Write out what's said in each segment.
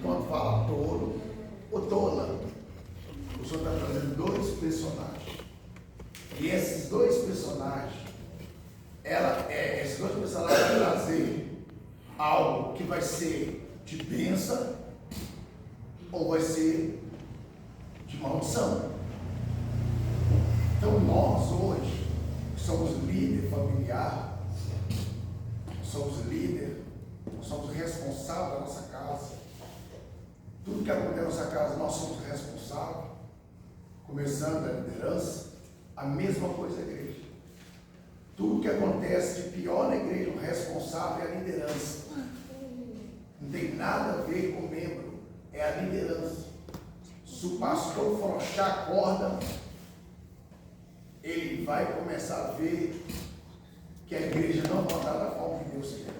quando fala tolo ou tola, o Senhor está trazendo dois personagens. E esses dois personagens, esses dois personagens vão trazer algo que vai ser de bênção ou vai ser de maldição. Então nós hoje, que somos líder familiar, somos líder, somos responsáveis da nossa casa, tudo que acontece na nossa casa nós somos responsáveis, começando da liderança, a mesma coisa a igreja. Tudo que acontece de pior na igreja, o responsável é a liderança. Não tem nada a ver com o membro, é a liderança. Se o pastor frouxar a corda, ele vai começar a ver que a igreja não vai andar da forma que Deus quer.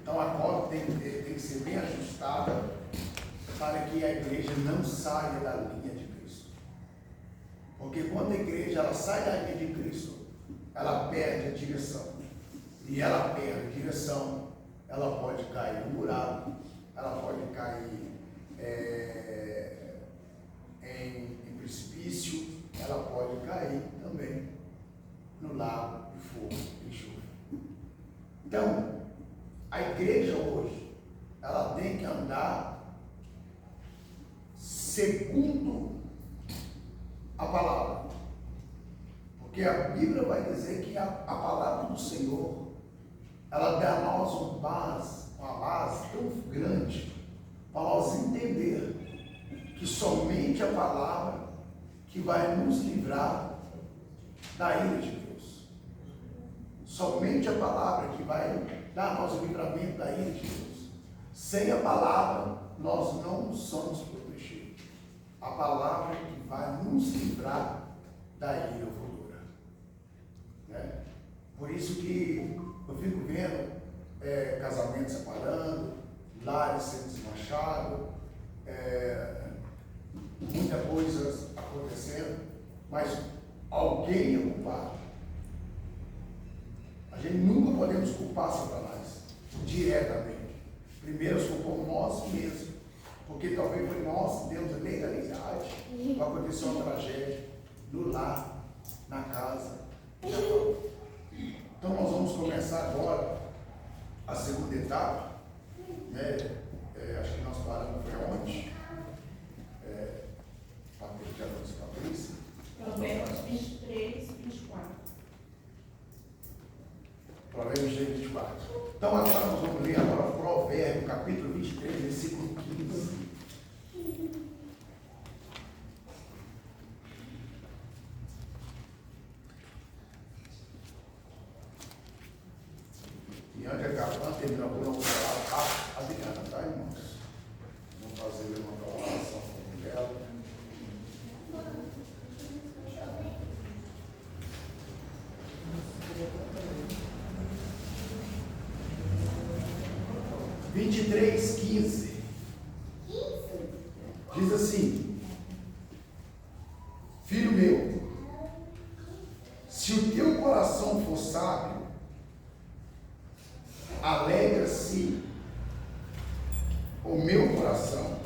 Então a corda tem que ser bem ajustada para que a igreja não saia da linha de Cristo. Porque quando a igreja ela sai da linha de Cristo, ela perde a direção. E ela perde a direção, ela pode cair no buraco, ela pode cair em precipício, ela pode cair também no lago de fogo e enxofre. Então, a igreja hoje, ela tem que andar segundo a palavra. Porque a Bíblia vai dizer que a palavra do Senhor, ela dá a nós uma base tão grande para nós entender que somente a palavra que vai nos livrar da ira de Deus. Somente a palavra que vai dar a nós o livramento da ira de Deus. Sem a palavra, nós não somos protegidos. A palavra que vai nos livrar da ira futura. Né? Por isso que eu fico vendo casamentos separando, lares sendo desmanchados, muita coisa acontecendo, mas alguém é culpado. A gente nunca podemos culpar Satanás diretamente. Primeiro culpamos nós mesmos, porque talvez foi nós que demos a legalidade para acontecer uma tragédia no lar, na casa. Então nós vamos começar agora a segunda etapa, né? Acho que nós paramos foi ontem. Provérbios 23, 24. Provérbios 23, 24. Então agora nós vamos ler agora Provérbios, capítulo 23, versículo 15. E antes de acabar, terminar por não falar a Adriana, tá, irmãos? Vamos fazer levantar uma oração com ela. Vinte e três, 15. Diz assim: Filho meu, se o teu coração for sábio, alegra-se o meu coração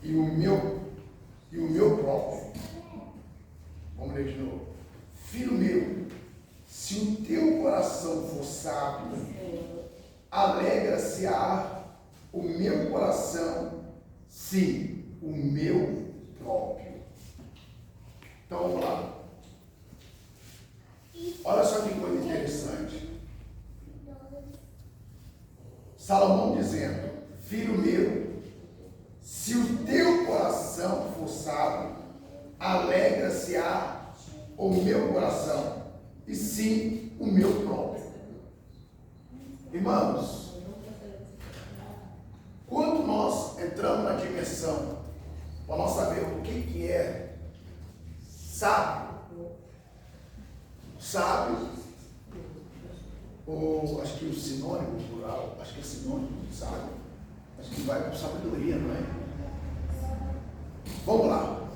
e o meu próprio. Vamos ler de novo. Filho meu, se o teu coração for sábio, alegra-se-á o meu coração, sim, o meu próprio. Então vamos lá. Olha só que coisa interessante. Salomão dizendo: Filho meu, se o teu coração for sábio, alegra-se-á o meu coração, e sim o meu próprio. Irmãos, quando nós entramos na dimensão, para nós saber o que é sábio, ou acho que o sinônimo plural, acho que é sinônimo de sábio, acho que vai com sabedoria, não é? Vamos lá.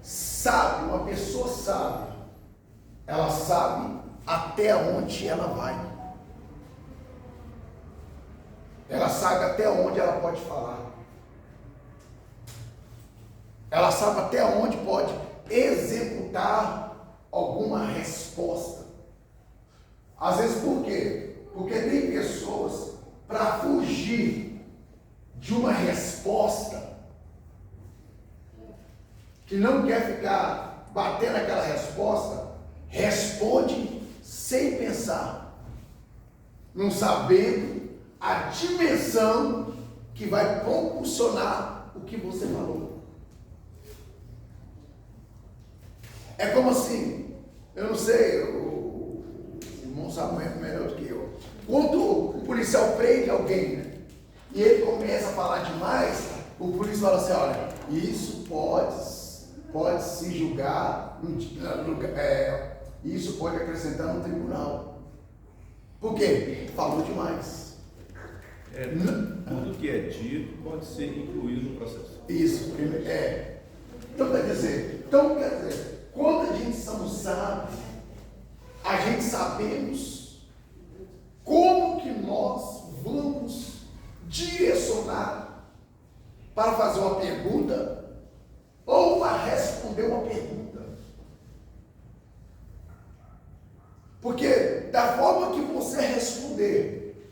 Sábio, uma pessoa sábia, ela sabe até onde ela vai. Ela sabe até onde ela pode falar. Ela sabe até onde pode executar alguma resposta. Às vezes por quê? Porque tem pessoas, para fugir de uma resposta, que não quer ficar batendo aquela resposta, responde sem pensar, não sabendo a dimensão que vai propulsionar o que você falou. É como assim, eu não sei, o irmão sabe melhor do que eu. Quando o policial prende alguém, né, e ele começa a falar demais, o policial fala assim, olha, isso pode se julgar, isso pode acrescentar no tribunal. Por quê? Falou demais. Tudo que é dito pode ser incluído no processo. Isso, Então, quer dizer, quando a gente somos sábios, a gente sabemos como que nós vamos direcionar para fazer uma pergunta ou para responder uma pergunta. Porque da forma que você responder,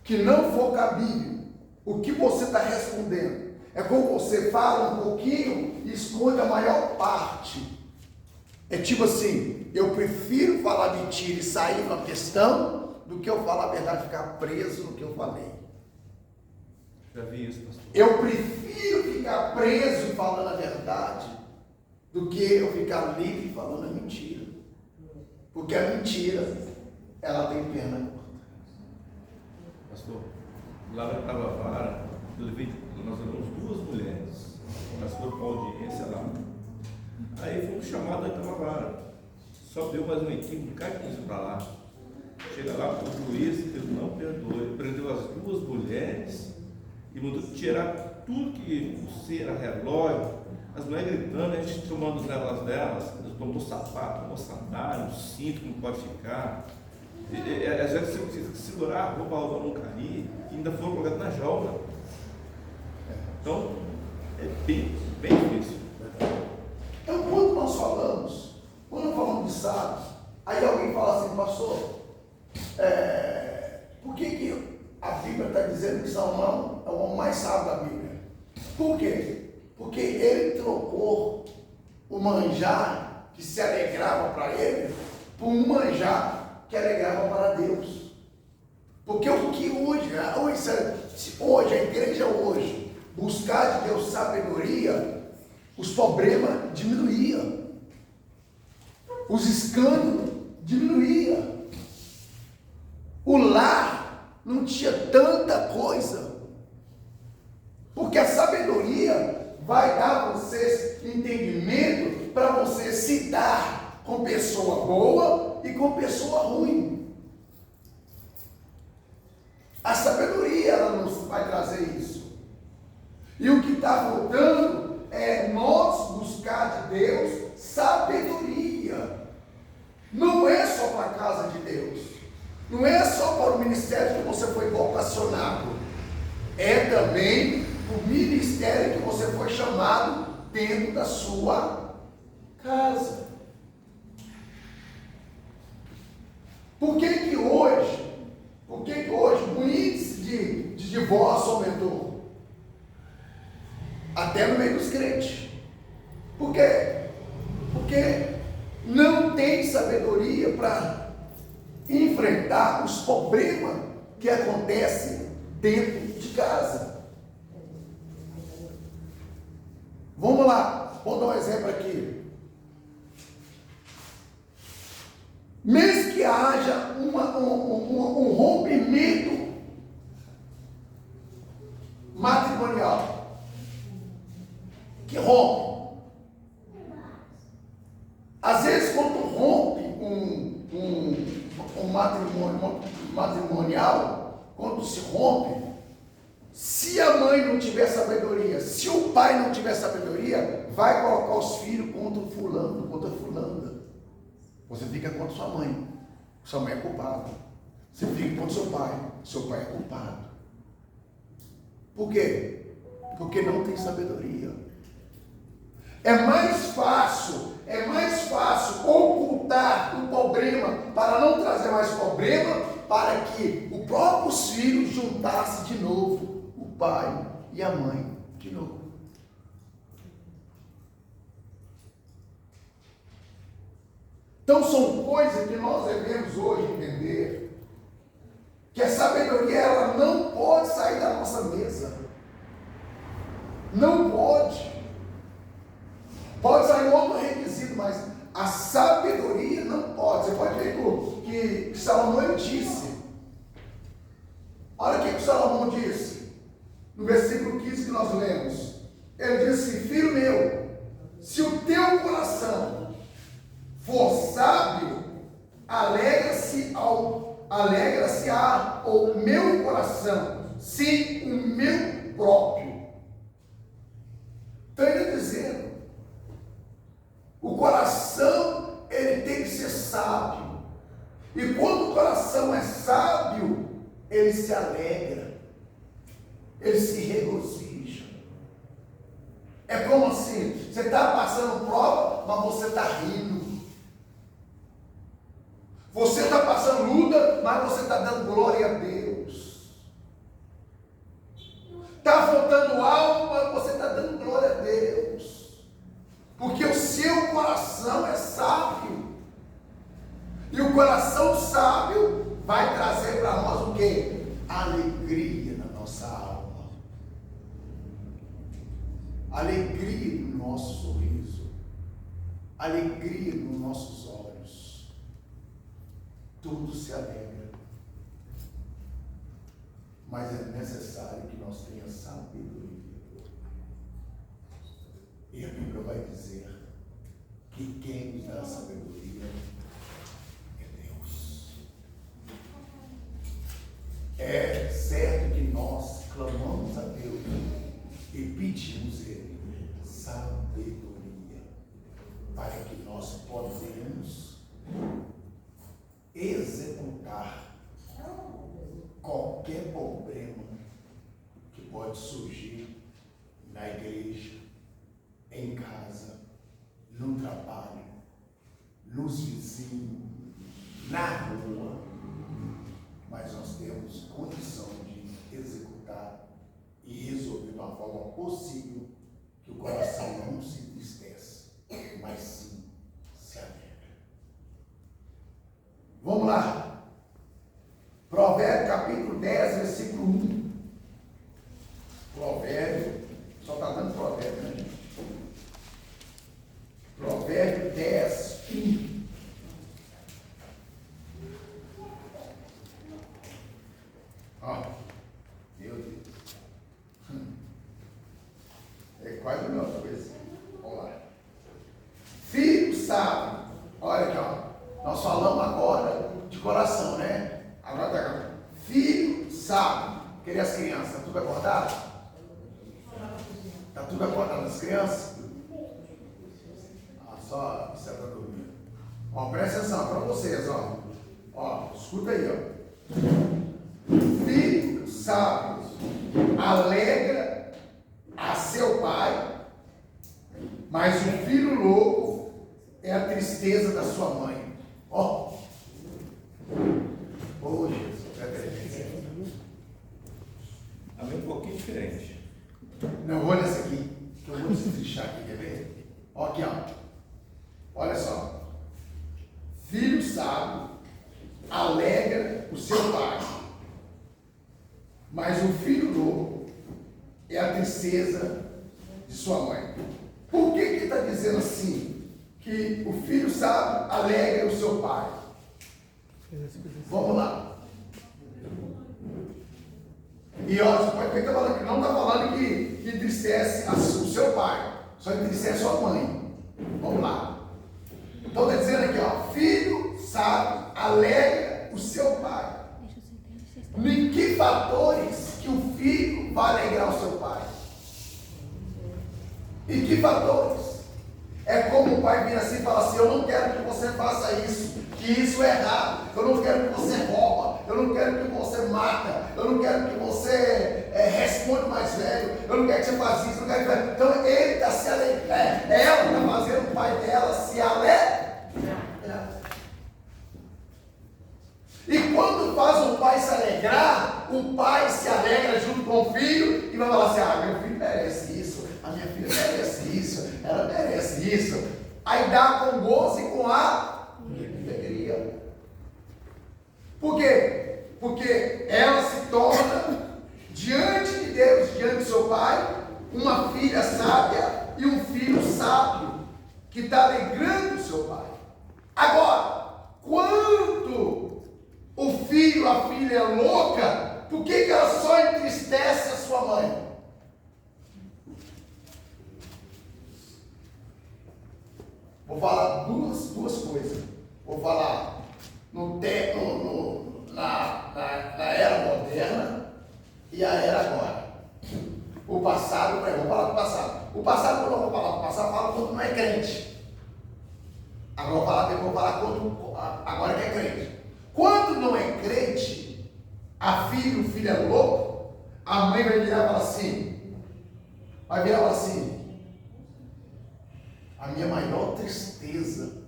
que não for cabível, o que você está respondendo, é como você fala um pouquinho e esconde a maior parte. É tipo assim, eu prefiro falar mentira e sair na questão do que eu falar a verdade e ficar preso no que eu falei. Já vi isso, pastor. Eu prefiro ficar preso falando a verdade do que eu ficar livre falando a mentira. Porque a mentira, ela tem perna curta. Pastor, lá na Tavavara, nós levamos 2 mulheres. Nós fomos para audiência lá. Aí fomos chamados da Tavavara. Só deu mais uma equipe de cartões para lá. Chega lá, o juiz, ele não perdoou. Ele prendeu as 2 mulheres e mandou tirar tudo que pulseira, relógio, as mulheres gritando, a gente tomando os negócios delas, eles tomou sapato, tomou sandália, um cinto que não pode ficar. Às vezes você precisa segurar a roupa não cair, e ainda foram colocados na jaula. Então, é bem difícil. Então, quando nós falamos de sábios, aí alguém fala assim, pastor, por que a Bíblia está dizendo que Salomão é o homem mais sábio da Bíblia? Por quê? Porque ele trocou o manjar que se alegrava para ele por um manjar que alegrava para Deus. Porque o que hoje a igreja hoje, buscar de Deus sabedoria, os problemas diminuíam, os escândalos diminuíam, o lar não tinha tanta coisa, porque a sabedoria vai dar a vocês entendimento para você se dar com pessoa boa e com pessoa ruim. A sabedoria ela nos vai trazer isso. E o que está faltando é nós buscar de Deus sabedoria. Não é só para a casa de Deus. Não é só para o ministério que você foi vocacionado. É também o ministério que você foi chamado dentro da sua casa. Por que hoje o índice de divórcio aumentou? Até no meio dos crentes. Por quê? Porque não tem sabedoria para enfrentar os problemas que acontecem dentro de casa. Vamos lá, vou dar um exemplo aqui. Mesmo que haja um rompimento matrimonial, que rompe. Às vezes, quando rompe um matrimônio matrimonial, quando se rompe, se a mãe não tiver sabedoria, se o pai não tiver sabedoria, vai colocar os filhos contra o fulano, contra a fulana. Você fica contra sua mãe é culpada. Você fica com seu pai é culpado. Por quê? Porque não tem sabedoria. É mais fácil ocultar o problema para não trazer mais problema, para que o próprio filho juntasse de novo o pai e a mãe de novo. Então são coisas que nós devemos hoje entender, que a sabedoria ela não pode sair da nossa mesa. Não pode. Pode sair um outro requisito, mas a sabedoria não pode. Você pode ver que Salomão ele disse. Olha o que Salomão disse. No versículo 15 que nós lemos. Ele disse: filho meu, se o teu coração for sábio, alegra-se ao meu coração, sim, o meu próprio. Então ele está dizendo, o coração ele tem que ser sábio. E quando o coração é sábio, ele se alegra, ele se regozija. É como assim, você está passando prova, mas você está rindo. Você está passando luta, mas você está dando glória a Deus. Está faltando algo, mas você está dando glória a Deus. Porque o seu coração é sábio. E o coração sábio vai trazer para nós o quê? Alegria na nossa alma. Alegria no nosso sorriso. Alegria nos nossos olhos. Tudo se alegra. Mas é necessário que nós tenhamos sabedoria. E a Bíblia vai dizer que quem nos dá sabedoria é Deus. É certo que nós clamamos a Deus e pedimos a Ele sabedoria para que nós possamos executar qualquer problema que pode surgir na igreja, em casa, no trabalho, nos vizinhos, na rua, mas nós temos condição de executar e resolver de uma forma possível que o coração não se entristece, mas sim se alegra. Vamos lá. Provérbio capítulo 10, versículo 1. Provérbio, só está dando provérbio, né, gente? Provérbio 10, 1. Ó, meu Deus. É quase a mesma coisa. Vamos lá. Filho sábio. Olha aqui, ó. Nós falamos agora de coração, né? Agora tá aqui. Filho sábio. Cadê as crianças? Está tudo acordado? Está tudo acordado as crianças? Só você está dormindo. Ó, presta atenção para vocês, ó. Ó, escuta aí, ó. Filho sábio alegra a seu pai, mas o filho louco é a tristeza da sua mãe. Ó. Oh, Jesus. A minha é um pouquinho diferente. Não, olha essa aqui, que eu vou destrichar aqui, quer ver? Ó, aqui, ó. Olha só. Filho sábio alegra o seu pai, mas o filho louco é a tristeza de sua mãe. Por que está dizendo assim? Que o filho sábio alegra o seu pai. Vamos lá. E olha, você pode ver que não está falando que entristece o seu pai, só entristece a sua mãe. Vamos lá. Então está dizendo aqui, ó, filho sábio alegra o seu pai. Em que fatores que o filho vai alegrar o seu pai? Em que fatores? É como o pai vira assim e fala assim: eu não quero que você faça isso, que isso é errado, eu não quero que você rouba, eu não quero que você mata, eu não quero que você responda mais velho, eu não quero que você faça isso, eu não quero que você... Então ele está se alegrando, ela está fazendo o pai dela se alegrar. E quando faz o pai se alegrar, o pai se alegra junto com o filho e vai falar assim: meu filho merece isso, a minha filha merece isso, ela merece isso. Aí dá com gozo e com alegria. Por quê? Porque ela se torna, diante de Deus, diante do seu pai, uma filha sábia e um filho sábio, que está alegrando o seu pai. Agora, quando o filho, a filha é louca, por que ela só entristece a sua mãe? Vou falar duas coisas. Vou falar na era moderna e a era agora. O passado, vou falar do passado. O passado, quando eu vou falar do passado, eu falo quando não é crente. Agora vou falar quando agora que é crente. Quando não é crente, a filha, o filho é louco, a mãe vai virar e falar assim, a minha maior tristeza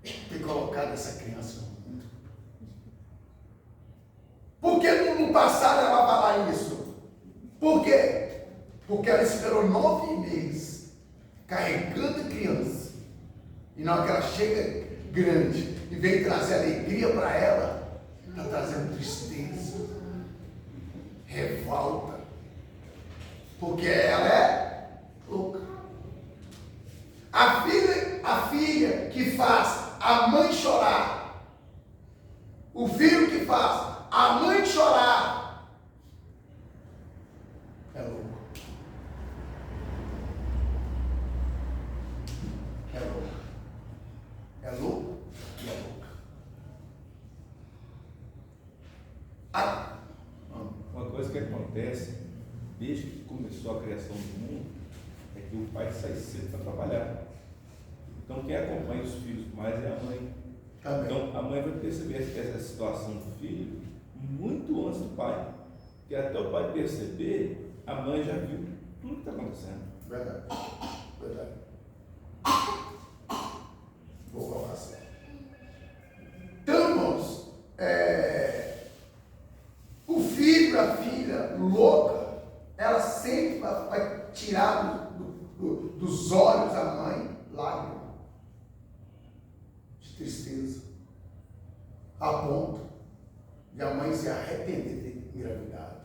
é ter colocado essa criança no mundo. Por que no passado ela vai falar isso? Por quê? Porque ela esperou 9 meses carregando a criança, e na hora que ela chega grande e vem trazer alegria para ela, está trazendo tristeza, revolta, porque ela é louca. A filha que faz a mãe chorar, o filho que faz a mãe chorar, é louco. É louco. É louco e é louca. Uma coisa que acontece desde que começou a criação do mundo é que o pai sai cedo para trabalhar. Então quem acompanha os filhos mais é a mãe. Amém. Então a mãe vai perceber essa situação do filho muito antes do pai. Porque até o pai perceber, a mãe já viu tudo que está acontecendo. Verdade. Vou falar assim. Então, irmãos, o filho, a filha louca, ela sempre vai tirar dos olhos da mãe lágrimas de tristeza, a ponto de a mãe se arrepender de ter engravidado.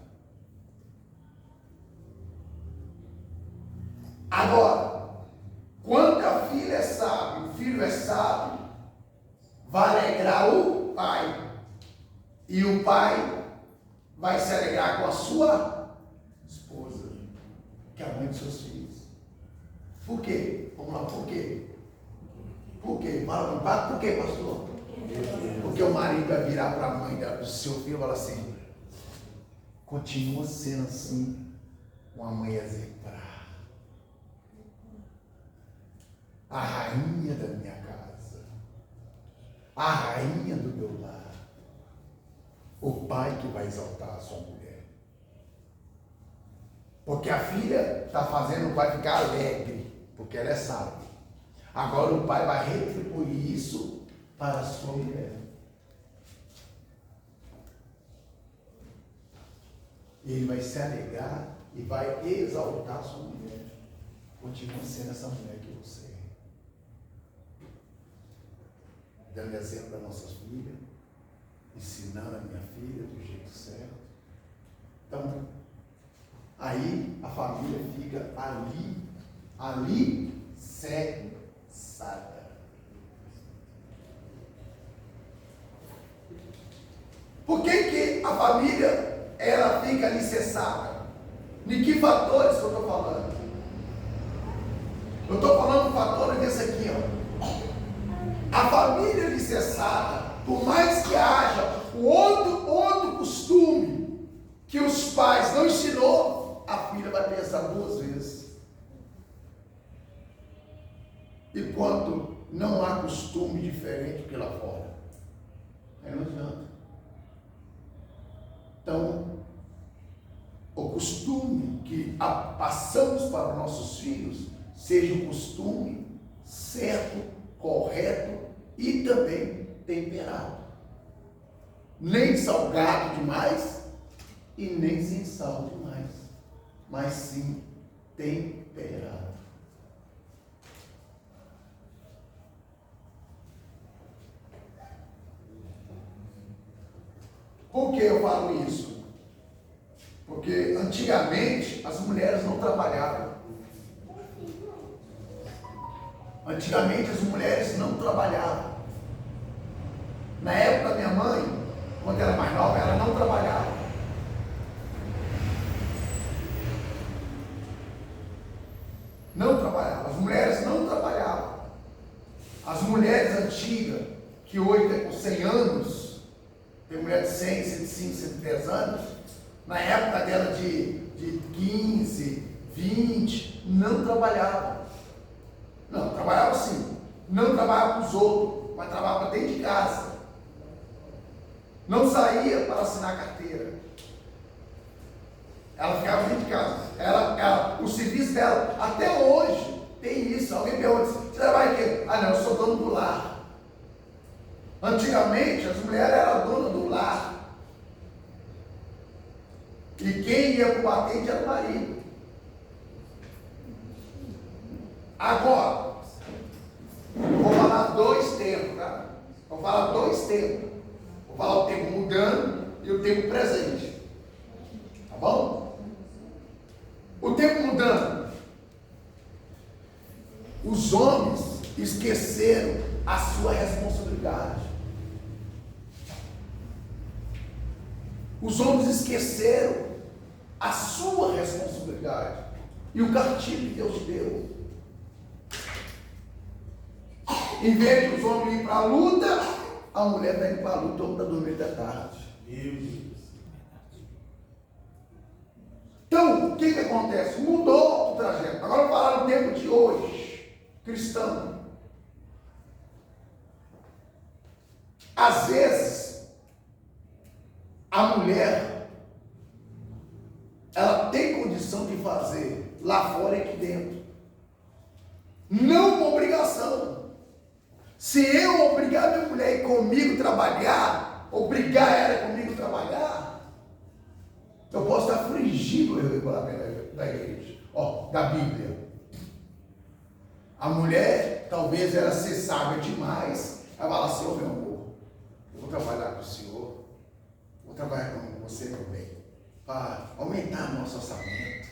Agora, quando a filha é sábia, o filho é sábio, vai alegrar o pai, e o pai vai se alegrar com a sua esposa, que é a mãe dos seus filhos. Por quê? Vamos lá, por quê? Por quê? Por quê, pastor? Porque o marido vai virar para a mãe do seu filho e falar assim: continua sendo assim, uma mãe exemplar, a rainha da minha casa, a rainha do meu lar, o pai que vai exaltar a sua mulher. Porque a filha está fazendo o pai ficar alegre, porque ela é sábia. Agora o pai vai retribuir isso para a sua mulher. Ele vai se alegrar e vai exaltar a sua mulher. Continua sendo essa mulher que você é. Dando exemplo para nossas filhas, ensinando a minha filha do jeito certo. Então, aí a família fica ali cessada. Por que a família ela fica alicerçada? De que fatores que eu estou falando? Eu estou falando fatores desse aqui, ó. A família alicerçada, por mais que haja o outro costume que os pais não ensinou, a filha vai pensar 2 vezes. E quando não há costume diferente do que lá fora, aí não adianta. Então, o costume que passamos para os nossos filhos seja um costume certo, correto e também temperado. Nem salgado demais e nem sem sal demais, mas sim temperado. Por que eu falo isso? Porque antigamente as mulheres não trabalhavam. Antigamente as mulheres não trabalhavam. Na época da minha mãe, quando era mais nova, ela não trabalhava. Não trabalhava. As mulheres não trabalhavam. As mulheres antigas, que hoje tem com 100 anos, tem mulher de 100, 105, 110 anos, na época dela de 15, 20, não trabalhava. Não, trabalhava sim. Não trabalhava com os outros, mas trabalhava dentro de casa. Não saía para assinar carteira. Ela ficava dentro de casa. O serviço dela, até hoje, tem isso. Alguém pergunta, você trabalha em quê? Ah, não, eu sou dono do lar. Antigamente, as mulheres eram donas do lar. E quem ia para o batente era o marido. Agora, vou falar dois tempos, tá? Vou falar dois tempos. Vou falar o tempo mudando e o tempo presente. Tá bom? O tempo mudando. Os homens esqueceram a sua responsabilidade. Os homens esqueceram a sua responsabilidade e o castigo que Deus deu. Em vez de os homens ir para a luta, a mulher vai ir para a luta, ou está dormindo até tarde. Então, o que acontece? Mudou o trajeto. Agora eu vou falar no tempo de hoje, cristão. Às vezes, a mulher, ela tem condição de fazer lá fora e aqui dentro. Não com obrigação. Se eu obrigar minha mulher a ir comigo trabalhar, obrigar ela comigo trabalhar, eu posso estar infringindo o regulamento da igreja, da Bíblia. A mulher, talvez ela se sábia demais, ela fala assim, meu amor, eu vou trabalhar com o senhor, vou trabalhar com você também, para aumentar nosso orçamento,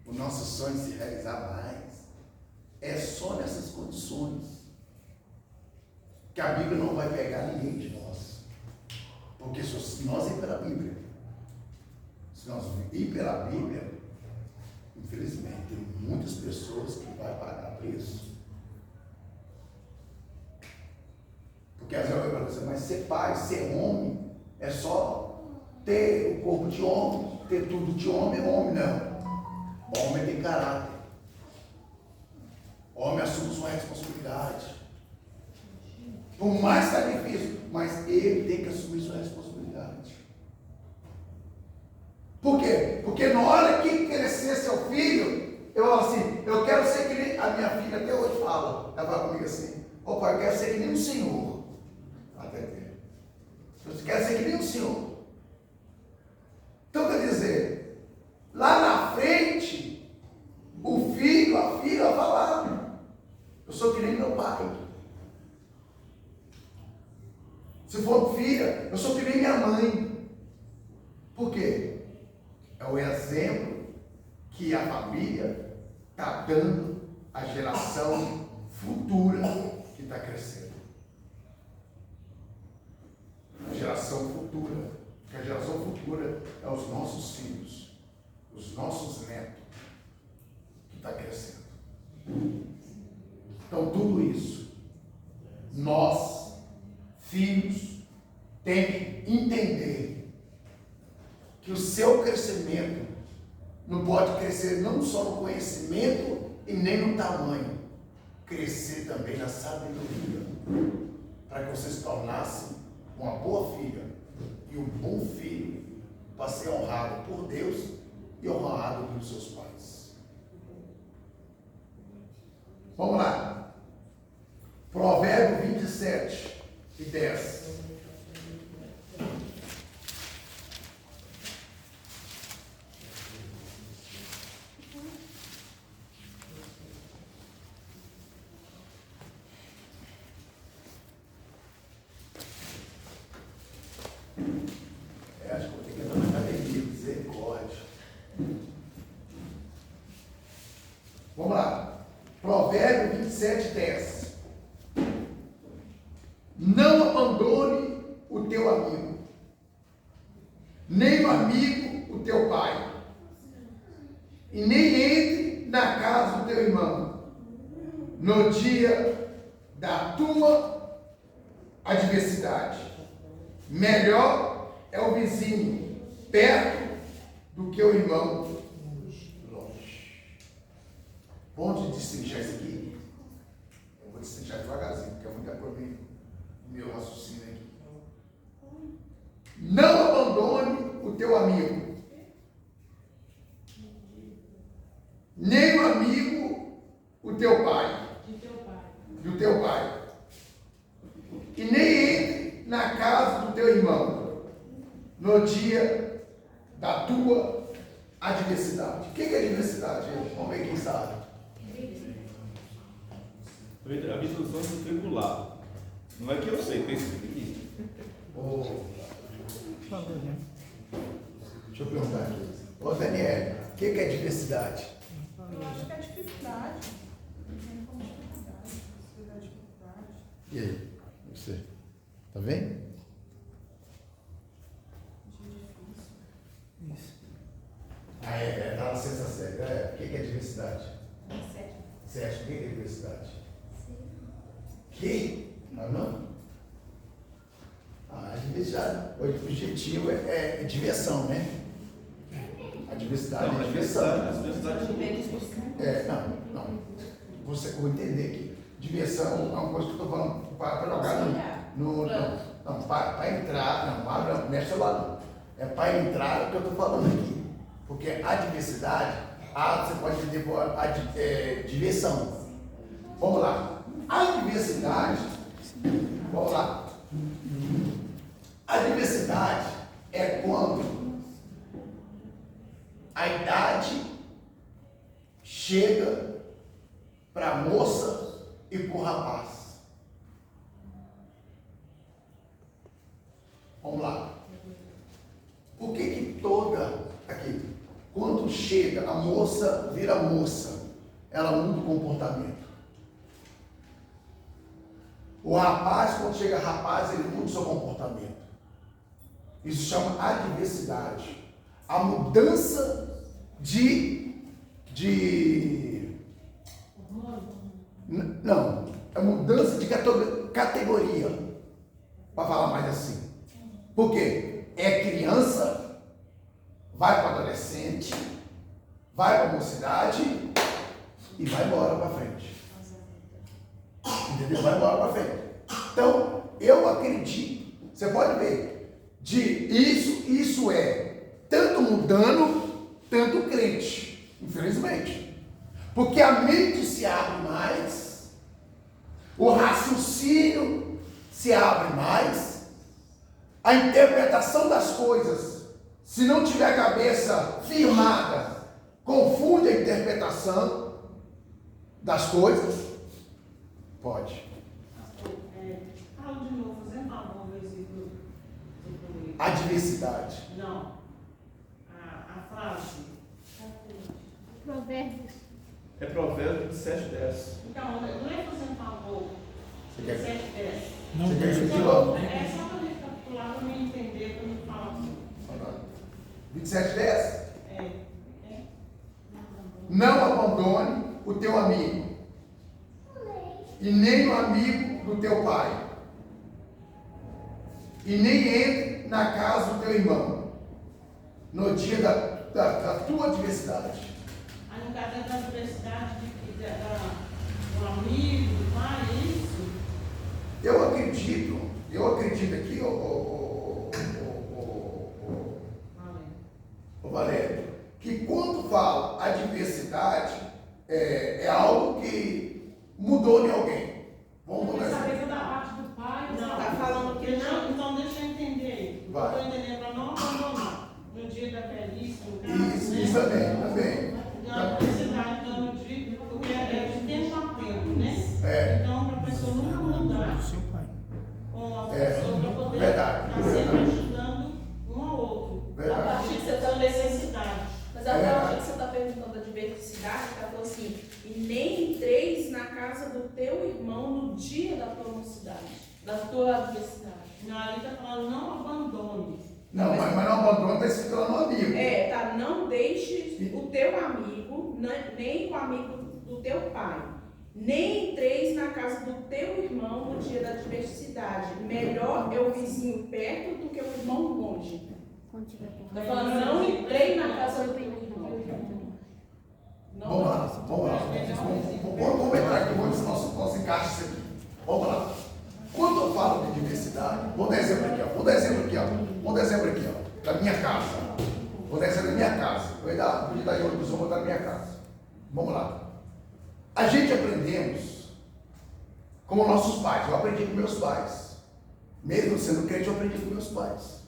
o nosso sonho se realizar mais. É só nessas condições que a Bíblia não vai pegar ninguém de nós. Porque se nós ir pela Bíblia, se nós ir pela Bíblia, infelizmente, tem muitas pessoas que vão pagar preço. Porque às vezes eu falo assim, mas ser pai, ser homem, é só ter o corpo de homem, ter tudo de homem, não. Homem tem caráter. Homem assume sua responsabilidade. Por mais que é difícil, mas ele tem que assumir sua responsabilidade. Por quê? Porque na hora que crescer seu filho, eu falo assim, eu quero ser que nem a minha filha até hoje fala. Ela fala comigo assim, ô pai, eu quero ser que nem o senhor. Até ter. Eu quero ser que nem o senhor. Então quer dizer, lá na frente, o filho, a filha vai falar, eu sou que nem meu pai. Se for filha, eu sou que nem minha mãe. Por quê? É o exemplo que a família está dando à geração futura que está crescendo. A geração futura. Porque a geração futura é os nossos filhos, os nossos netos que está crescendo. Então tudo isso, nós, filhos, tem que entender que o seu crescimento não pode crescer não só no conhecimento e nem no tamanho, crescer também na sabedoria, para que você se tornasse uma boa filha e um bom filho para ser honrado por Deus e honrado pelos seus pais. Vamos lá. Provérbio 27:10. Acho que vou ter que entrar na academia, misericórdia. Vamos lá. Provérbio 27:10. Não abandone o teu amigo, nem o amigo o teu pai, e nem entre na casa do teu irmão, no dia da tua adversidade. Melhor é o vizinho perto do que o irmão longe. Vamos destrinchar isso aqui? Eu vou destrinchar devagarzinho, porque é muita coisa no meu raciocínio aqui. Não abandone o teu amigo, nem o amigo o teu pai, do teu pai, e nem entre na casa do teu irmão no dia da tua adversidade. O que é adversidade? Vamos ver quem sabe. A visitação do tribulado. Não é que eu sei, pensa aqui. Deixa eu perguntar aqui. Ô Daniel, o que é adversidade? Eu acho que é dificuldade. E aí? Você? Tá vendo? Isso. Tá na sexta série. O que é adversidade? Sétimo. O que é adversidade? Que? Não? A diversidade, o objetivo é diversão, né? A diversidade é diversão. Não. Você vai entender aqui. Diversão é uma coisa que eu estou falando para jogar para entrar, não mexe lá não. É para entrar o que eu estou falando aqui. Porque a diversidade, você pode entender por diversão. Vamos lá. A diversidade, vamos lá. A diversidade é quando a idade chega para a moça e para o rapaz. Vamos lá. Por que toda aqui, quando chega a moça, vira moça, ela muda o comportamento. O rapaz, quando chega rapaz, ele muda o seu comportamento. Isso chama adversidade. A mudança não, é mudança de categoria, para falar mais assim. Por quê? É criança, vai para adolescente, vai para mocidade e vai embora para frente. Entendeu? Vai embora para frente. Então, eu acredito, você pode ver, isso é tanto mudando, tanto crente, infelizmente. Porque a mente se abre mais, o raciocínio se abre mais, a interpretação das coisas, se não tiver a cabeça firmada, confunde a interpretação das coisas. Pode. Fala de novo, você falou um versículo. Adversidade. Não. A frase. Provérbios. É Provérbios 27:10. Então, não é que você falou. Você quer 7:10. Você quer repetir logo? É só para recapitular, para me entender, para me falar assim. 27:10. É. Não abandone o teu amigo, e nem o amigo do teu pai, e nem entre na casa do teu irmão, no dia da tua adversidade. Aí no caso da adversidade do amigo, do pai, é isso? Eu acredito aqui, ô Valério, que quando fala adversidade, é algo que mudou em alguém. Vamos Essa começar. coisa da parte do pai, você Não, está falando que não. Então deixa eu entender. Vai. Estou entendendo para não abandonar. No dia da velhice, no caso, Isso também. A adversidade, então, no dia, porque é de tempo a tempo, né? Então, para a pessoa nunca mudar com a pessoa, para poder Verdade. estar sempre ajudando um ao outro. Verdade. A partir que você está necessidade. Mas a partir que você está perguntando da diversidade, ela falou assim, e nem entreis na casa do teu irmão no dia da tua mocidade, da tua adversidade. Não, ali está falando, não abandone. Não, mas não abandona, está escrito lá no amigo. Tá, não deixes o teu amigo, nem o amigo do teu pai. Nem entreis na casa do teu irmão no dia da adversidade. Melhor é o vizinho perto do que o irmão longe. Está falando, não entrei na casa do teu irmão. Vamos lá. Vamos entrar aqui, vamos ver se nosso encaixe isso aqui. Vamos lá. Quando eu falo de diversidade, vou dar exemplo aqui, ó. Da minha casa. Vou dar exemplo da minha casa. Podia dar em ônibus, vou botar na minha casa. Vamos lá. A gente aprendemos como nossos pais. Eu aprendi com meus pais. Mesmo sendo crente, eu aprendi com meus pais.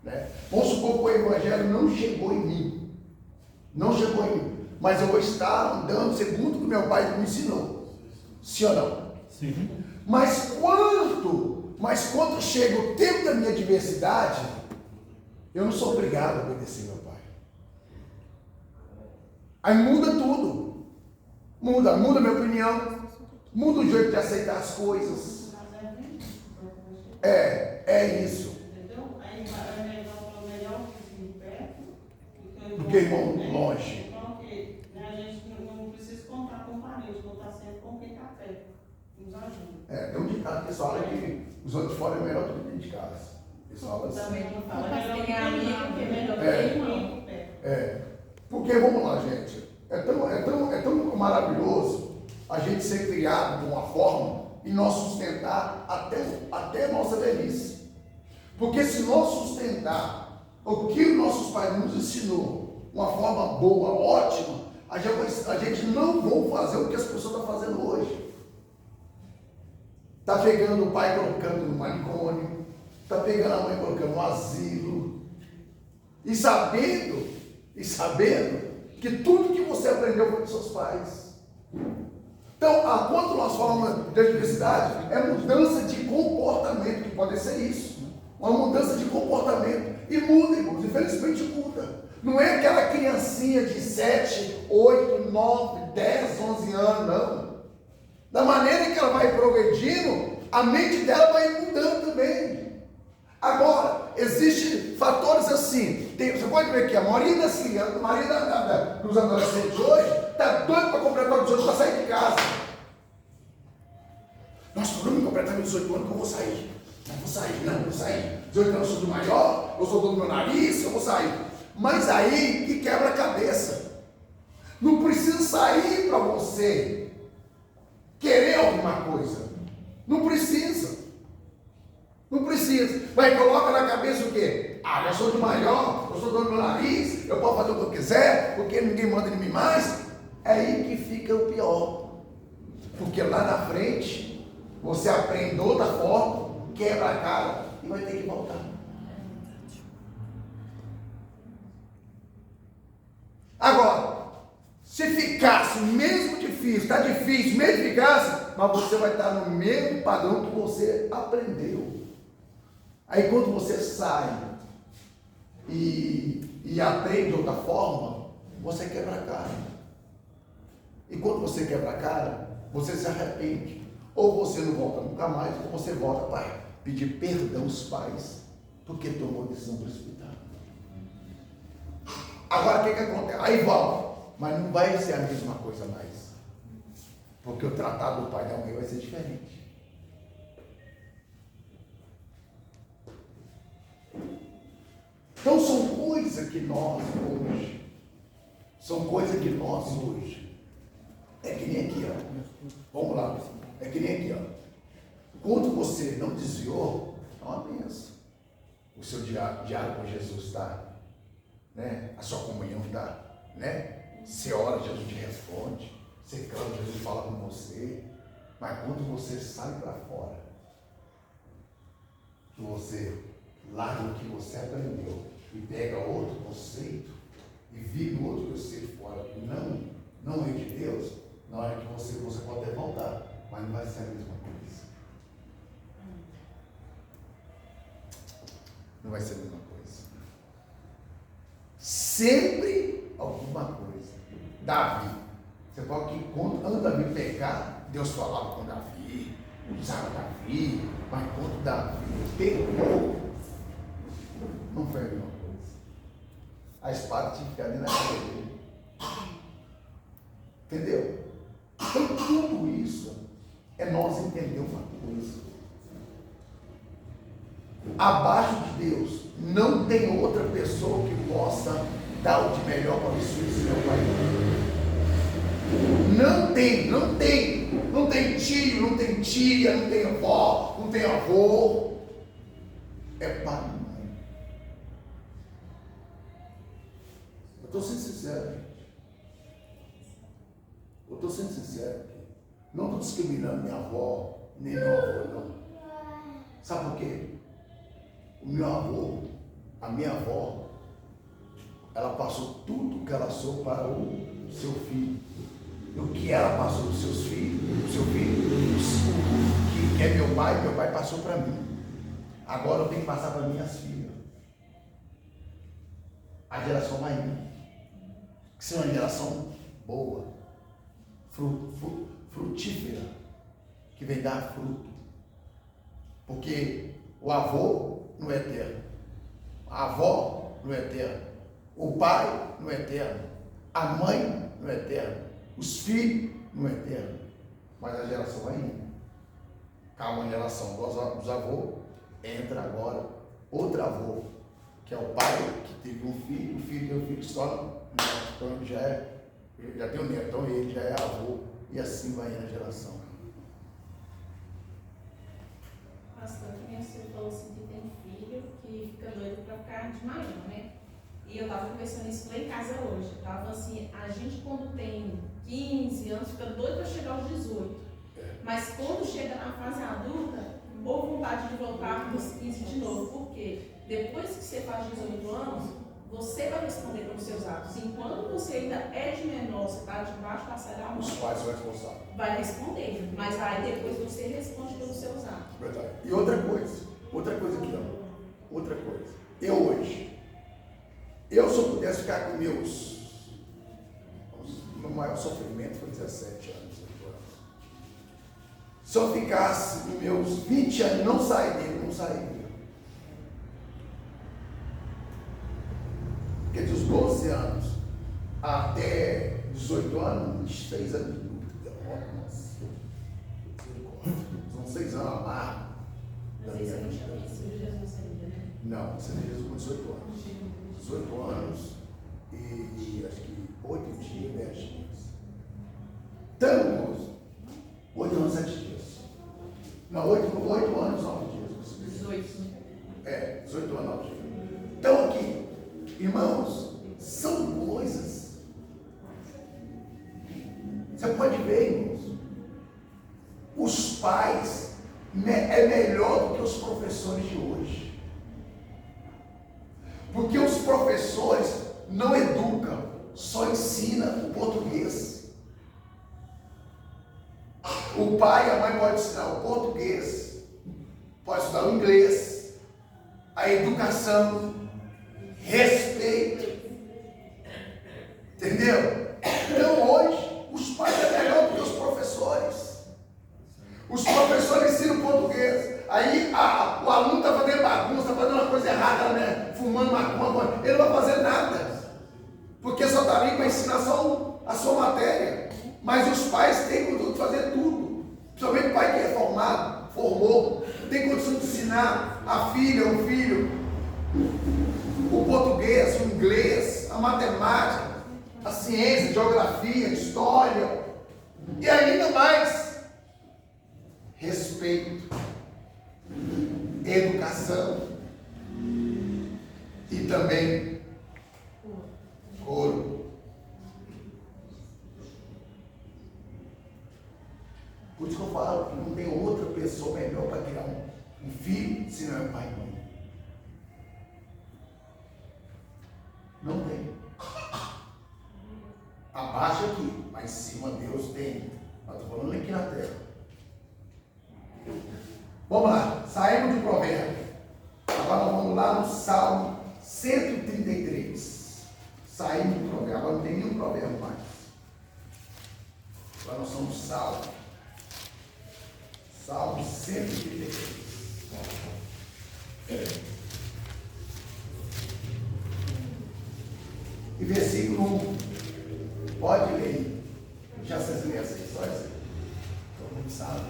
Né? Vamos supor que o evangelho não chegou em mim. Mas eu vou estar andando segundo o que meu pai me ensinou. Sim ou não? Sim. Mas quando chega o tempo da minha diversidade, eu não sou obrigado a obedecer meu pai. Aí muda tudo. Muda a minha opinião. Muda o jeito de aceitar as coisas. É isso. Entendeu? Aí é melhor vizinho perto Do que irmão longe. Então, que a gente não precisa contar com parente, contar sempre com quem está perto. Nos ajuda. Tem um ditado que fala que os outros de fora é melhor do que dentro de casa. Eles falam assim. Também não fala, Mas mas tem tem amigo amigo que é melhor que que é irmão. Porque, vamos lá, gente, é tão maravilhoso a gente ser criado de uma forma e nós sustentar até a nossa velhice. Porque se nós sustentar o que os nossos pais nos ensinou, uma forma boa, ótima, a gente não vai fazer o que as pessoas estão fazendo hoje. Está pegando o pai colocando no manicômio, está pegando a mãe colocando no asilo, e sabendo que tudo que você aprendeu foi dos seus pais. Então, quando nós falamos de adversidade, é mudança de comportamento, que pode ser isso, uma mudança de comportamento, e muda, irmãos, infelizmente muda. Não é aquela criancinha de 7, 8, 9, 10, 11 anos, não. Da maneira que ela vai progredindo, a mente dela vai mudando também. Agora, existem fatores assim. Você pode ver que a maioria das crianças, a maioria dos adolescentes hoje, está doido para completar 18 para sair de casa. Nossa, quando eu me completar 18 anos, que eu vou sair. Não vou sair. 18 anos eu sou do maior, eu sou dono do meu nariz, eu vou sair. Mas aí que quebra a cabeça. Não precisa sair para você querer alguma coisa. Não precisa. Mas coloca na cabeça o quê? Eu sou do maior, eu sou dono do meu nariz, eu posso fazer o que eu quiser, porque ninguém manda em mim mais. É aí que fica o pior. Porque lá na frente, você aprende outra forma, quebra a cara e vai ter que voltar. Agora, se ficasse mesmo difícil, está difícil, mesmo ficasse, mas você vai estar no mesmo padrão que você aprendeu. Aí quando você sai e aprende de outra forma, você quebra a cara. E quando você quebra a cara, você se arrepende. Ou você não volta nunca mais, ou você volta para pedir perdão aos pais, porque tomou decisão precipitada. Agora o que acontece? Aí volta, mas não vai ser a mesma coisa mais. Porque o tratado do pai e da mãe vai ser diferente. Então são coisas que nós hoje, é que nem aqui, ó. Vamos lá, é que nem aqui, ó. Quando você não desviou, é uma bênção. O seu diário com Jesus está né? A sua comunhão está, né? Você ora, Jesus te responde. Você clama, Jesus fala com você. Mas quando você sai para fora, que você larga o que você aprendeu e pega outro conceito e vive outro conceito fora, que não é de Deus, na hora que você pode até voltar, mas não vai ser a mesma coisa. Não vai ser a mesma coisa. Sempre alguma coisa. Davi, você fala que quando antes de Davi pecar, Deus falava com Davi, usava Davi, mas quando Davi pecou, não foi a mesma coisa. A espada tinha que ficar ali na cara dele. Entendeu? Então tudo isso é nós entender uma coisa. Abaixo de Deus não tem outra pessoa que possa dar o de melhor para os filhos do meu pai. Não tem tio, não tem tia, não tem avó, não tem avô. É pai e mãe. Eu estou sendo sincero, gente. Eu estou sendo sincero aqui. Não estou discriminando minha avó, nem meu avô, não. Sabe por quê? O meu avô, a minha avó, ela passou tudo que ela passou para o seu filho. E o que ela passou para os seus filhos, o seu filho, que é meu pai passou para mim. Agora eu tenho que passar para minhas filhas. A geração mais minha. Que seja uma geração boa, frutífera, que vem dar fruto. Porque o avô não é eterno, a avó não é eterna, o pai não é eterno, a mãe não é eterna, os filhos não é eterno, mas a geração vai indo. Calma, a geração dos avôs, entra agora outro avô, que é o pai que teve um filho, o filho tem um filho que se torna neto, então ele já tem um neto, então ele já é avô, e assim vai indo a geração. Pastor, que nem você falou assim que tem filho que fica doido para ficar de maior, né? E eu estava conversando isso lá em casa hoje. Tava assim, a gente quando tem 15 anos fica doido para chegar aos 18. Mas quando chega na fase adulta, ou vontade de voltar para os 15 de novo. Por quê? Depois que você faz 18 anos, você vai responder pelos seus atos. Enquanto você ainda é de menor, você está debaixo da saia da mão. Os pais são responsáveis. Vai responder, mas aí depois você responde pelos seus atos. Verdade. E outra coisa aqui, ó. Outra coisa. Eu hoje, se eu pudesse ficar com meu maior sofrimento foi 17 anos, 18 anos. Se eu ficasse com meus 20 anos, não sairia. Porque dos 12 anos até 18 anos, 6 anos de luta, derrota, nossa. São 6 anos amargos. Mas aí você não chama isso de Jesus ainda, né? Não, você tem Jesus com 18 anos. 18 anos e acho que 8 dias, 10 dias. Então, irmãos, 8 anos, 7 dias. Não, 8 anos, 9 dias. 18. 18 anos, 9 dias. Então aqui, irmãos, são coisas. Você pode ver, irmãos, os pais é melhor do que os professores de hoje. Porque os professores não educam, só ensinam o português. O pai e a mãe podem ensinar o português, pode estudar o inglês, a educação, respeito. Entendeu? Então hoje, os pais é melhor do que os professores. Os professores ensinam português. Aí o aluno está fazendo bagunça, está fazendo uma coisa errada, né? Fumando maconha, ele não vai fazer nada. Porque só está ali para ensinar só a sua matéria. Mas os pais têm condição de fazer tudo. Principalmente o pai que é formou, tem condição de ensinar a filha, o filho, o português, o inglês, a matemática, a ciência, a geografia, a história. E ainda mais, respeito, educação e também Por isso que eu falo que não tem outra pessoa melhor para criar um filho se não é pai e mãe. Não tem. Abaixo aqui, mas em cima Deus tem. Mas estou falando aqui na terra. Vamos lá, saímos de provérbio. Agora nós vamos lá no Salmo 133. Saímos do provérbio, agora não tem nenhum provérbio mais. Agora nós somos Salmo. Salmo 133. E versículo 1. Pode ler. Já vocês lêem essa aí, só essa aí. Todo mundo sabe.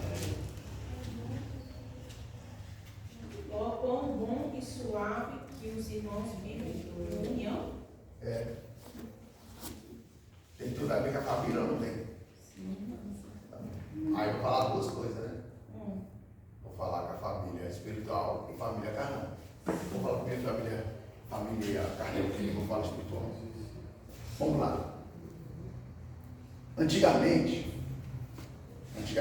Ó, quão bom e suave que os irmãos vivem em união. É. Tem tudo a ver com a família ou não tem? Aí eu vou falar duas coisas, né? Vou falar com a família espiritual e família carnal. Vou falar primeiro família carnal, que vou falar espiritual. Vamos lá. Antigamente, acho que,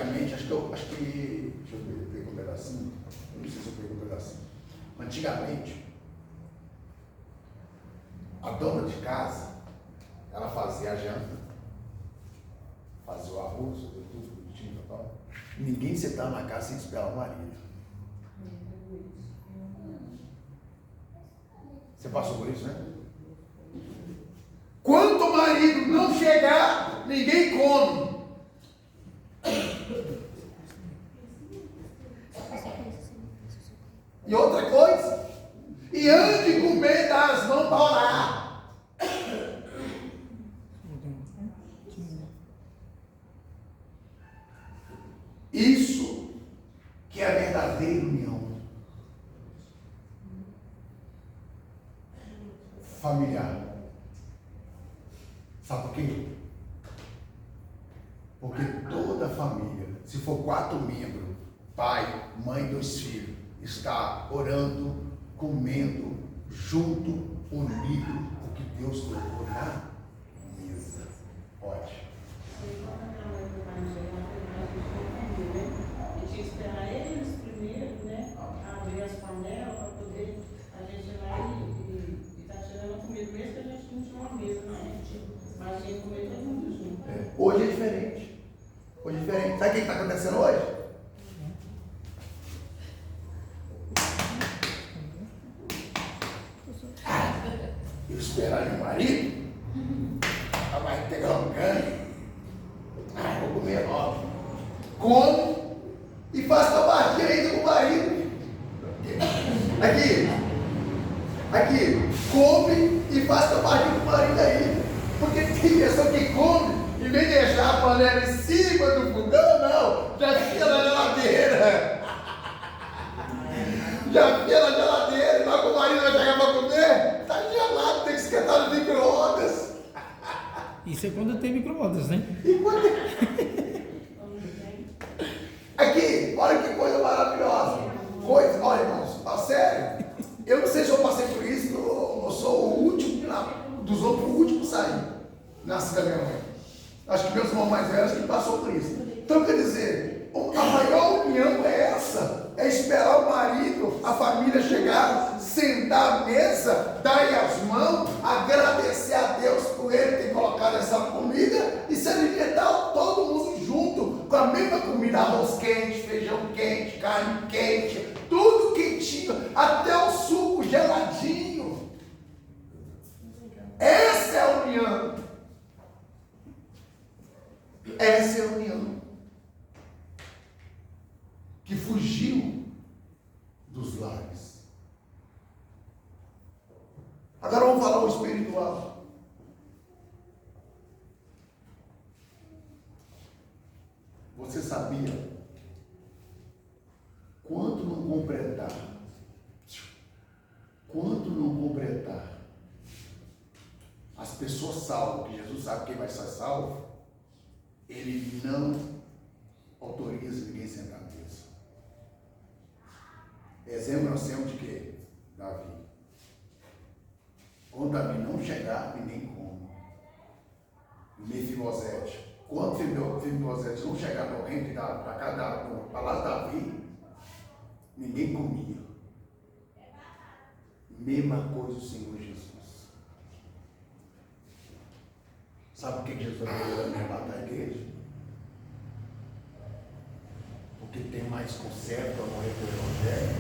deixa eu ver, eu pego um pedacinho. Eu não sei se eu pego um pedacinho. Antigamente, a dona de casa, ela fazia a janta, fazia o arroz, tudo bonitinho e tal. Ninguém sentava na casa sem esperar o marido. Você passou por isso, né? Quando o marido não chegar, ninguém come. E outra coisa, e antes de comer, dá as mãos para orar. Isso que é a verdadeira união familiar. Sabe por quê? Porque toda família, se for 4 membros, pai, mãe, 2 filhos, está orando, comendo, junto, unido, o que Deus colocou na mesa. Pode. E tinha que esperar eles primeiro, né? Abrir as panelas para poder a gente ir lá e tá tirando a comida, mesmo que a gente não tinha uma mesa, né? Mas a gente comer todo mundo junto. É. Hoje é diferente. Hoje é diferente. Sabe o que está acontecendo hoje? Eu esperar meu marido, vai pegar um ganho, vou comer logo. Come e faz tabaquinha ainda com o marido. Aqui, come e faz tabaquinha com o marido ainda. Porque tem pessoa que come, em vez de deixar a panela em cima do fogão, não, já fica na geladeira. Já fica na geladeira, e lá que o marido vai chegar para comer, está gelado, tem que esquentar no micro-ondas. Isso é quando tem micro-ondas, né? Aqui, olha que coisa maravilhosa. Olha, irmãos, a sério, eu não sei se eu passei por isso, eu sou o último, dos outros, o último a sair, nasci da minha mãe. Acho que meus irmãos mais velhos que passou por isso. Então, quer dizer, a maior união é essa, é esperar o marido, a família chegar, sentar à mesa, dar-lhe as mãos, agradecer a Deus por ele ter colocado essa comida e se alimentar todo mundo junto, com a mesma comida, arroz quente, feijão quente, carne quente, tudo quentinho, até o suco geladinho. Essa é a união. Essa é a união que fugiu dos lares. Agora vamos falar o espiritual. Você sabia quanto não completar as pessoas salvas, que Jesus sabe quem vai ser salvo, ele não autoriza ninguém a sentar à mesa. Exemplo nós temos de quê? Davi. Quando Davi não chegar, ninguém come. Mefibosete, Quando Mefibosete não chegava no reino para cá, no palácio de Davi, ninguém comia. Mesma coisa o Senhor Jesus. Sabe por que Jesus veio arrebatar a igreja? Porque tem mais conserto para morrer pelo Evangelho,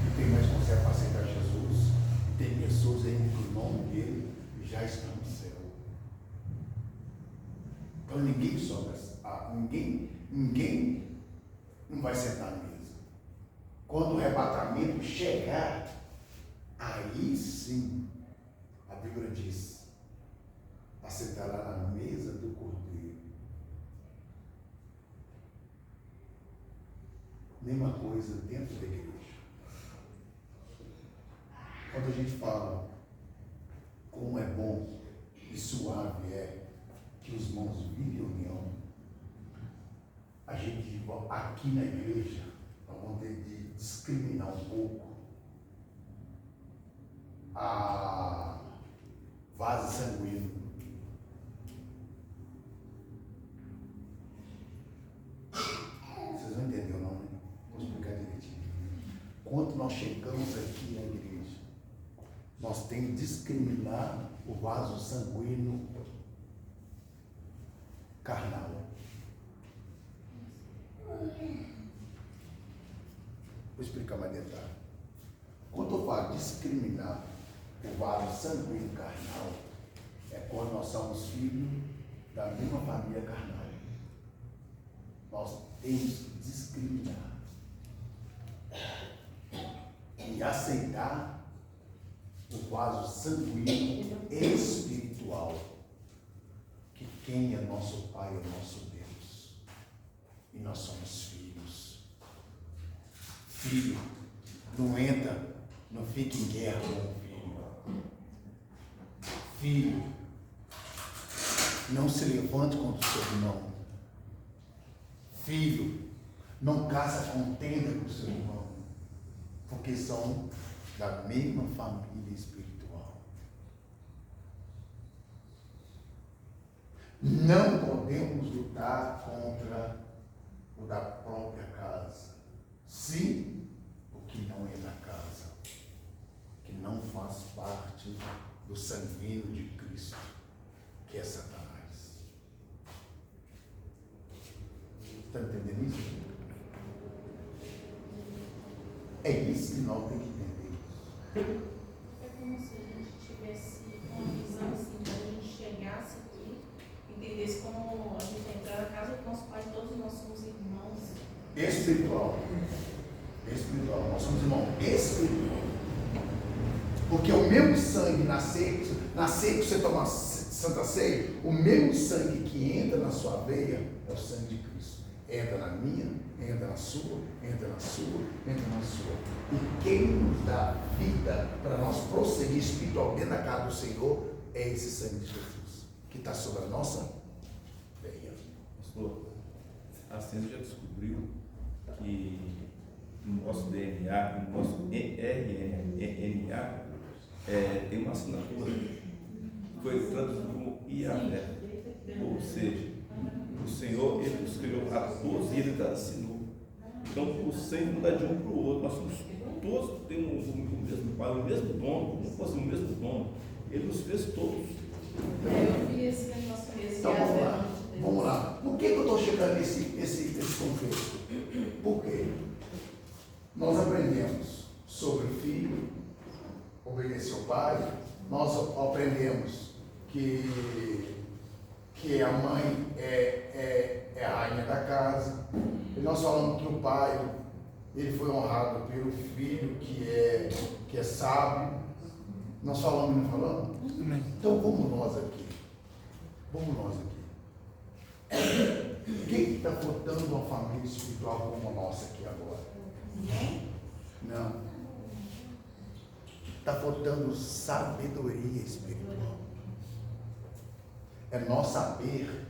e tem mais conserto para aceitar Jesus, e tem pessoas ainda que o nome dele já está no céu. Então ninguém sobra, ninguém não vai sentar na mesa. Quando o arrebatamento chegar, aí sim, a Bíblia diz, assentará na mesa do Cordeiro. Mesma coisa dentro da igreja. Quando a gente fala como é bom e suave é que os irmãos vivem união, a gente aqui na igreja nós vamos ter de discriminar um pouco a vaso sanguíneo. Vocês não entenderam não, né? Vou explicar direitinho. Quando nós chegamos aqui na igreja, nós temos que discriminar o vaso sanguíneo carnal. Vou explicar mais detalhe. Quando eu falo discriminar o vaso sanguíneo carnal, é quando nós somos filhos da mesma família carnal. Nós temos que discriminar e aceitar o vaso sanguíneo espiritual, que quem é nosso Pai é nosso Deus, e nós somos filhos. Filho não entra, não fica em guerra com o filho. Filho não se levante contra o seu irmão. Filho não caça contenda com o seu irmão, porque são da mesma família espiritual. Não podemos lutar contra o da própria casa. Sim, o que não é da casa, que não faz parte do sanguíneo de Cristo, que é Satanás. Está entendendo isso? É isso que nós temos que entender. É como se a gente tivesse uma visão assim, que a gente chegasse aqui, entendesse como a gente entrar na casa do nosso Pai, todos nós somos irmãos. Espiritual. Espiritual. Nós somos irmãos espiritual. Porque o mesmo sangue na ceia que você toma Santa Ceia, o mesmo sangue que entra na sua veia é o sangue de Cristo. Entra na minha, entra na sua, entra na sua, entra na sua. E quem nos dá vida para nós prosseguir espiritual dentro da casa do Senhor é esse sangue de Jesus, que está sobre a nossa veia. Pastor, a ciência já descobriu que no nosso DNA, no nosso RNA, tem uma assinatura que foi traduzida como Iavé. Ou seja, o Senhor, Ele nos criou a todos e Ele assinou. Então, o sangue não dá de um para o outro. Nós somos todos, temos o mesmo Pai, o mesmo dono, não fosse o mesmo dono. Ele nos fez todos. Eu vi esse negócio mesmo. Então vamos lá. Por que eu estou chegando nesse contexto? Por quê? Nós aprendemos sobre o filho, obedecer ao pai, nós aprendemos que a mãe é a rainha da casa, e nós falamos que o pai ele foi honrado pelo filho que é sábio. Nós falamos e não falamos? Então vamos nós aqui. Quem está faltando uma família espiritual como a nossa aqui agora? Não. Está faltando sabedoria espiritual. É nós saber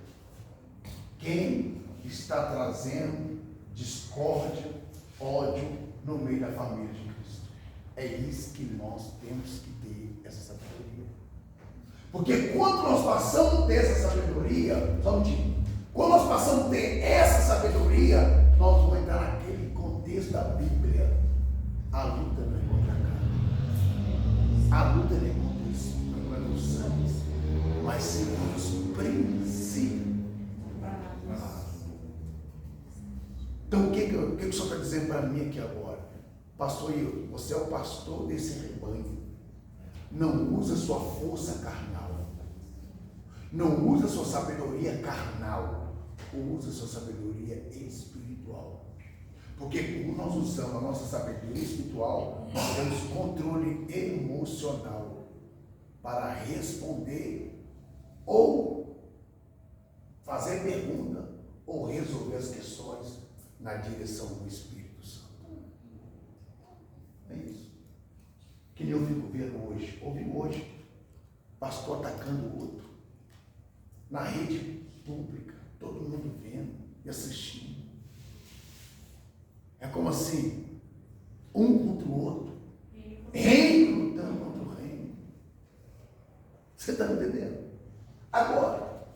quem está trazendo discórdia, ódio no meio da família de Cristo. É isso que nós temos que ter, essa sabedoria. Porque quando nós passamos a ter essa sabedoria, só um dia, Quando nós passamos a ter essa sabedoria, nós vamos entrar naquele contexto da Bíblia. A luta não é contra a carne. A luta não é contra o espírito, não é contra os santos, mas sim contra os princípios. Então, o que o senhor está dizendo para mim aqui agora? Pastor Hilton, você é o pastor desse rebanho. Não usa sua força carnal. Não usa sua sabedoria carnal. Usa sua sabedoria espiritual. Porque quando nós usamos a nossa sabedoria espiritual, nós temos controle emocional para responder ou fazer pergunta ou resolver as questões na direção do Espírito Santo. É isso. Que nem eu fico vendo hoje. Ouvi hoje, pastor atacando o outro. Na rede pública, todo mundo vendo e assistindo. É como assim, um contra o outro. Reino lutando contra o reino. Você está me entendendo? Agora,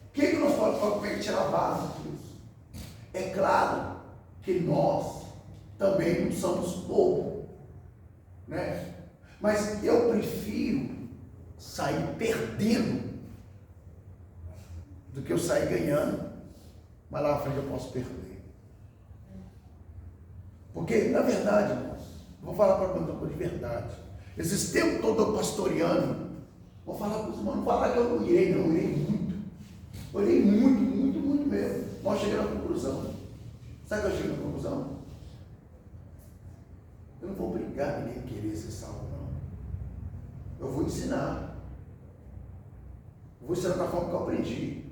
o que nós podemos tirar a base disso? É claro que nós também não somos bobos, né? Mas eu prefiro sair perdendo do que eu sair ganhando, mas lá na frente eu posso perder. Porque, na verdade, irmãos, vou falar para o de verdade. Esses tempos todo eu pastoreando, vou falar para os irmãos, não falar que eu não irei, não, eu irei muito. Eu irei muito, muito, muito mesmo. Mas cheguei na conclusão. Sabe o que eu cheguei na conclusão? Eu não vou obrigar ninguém a querer ser salvo, não. Eu vou ensinar. Eu vou ensinar da forma que eu aprendi.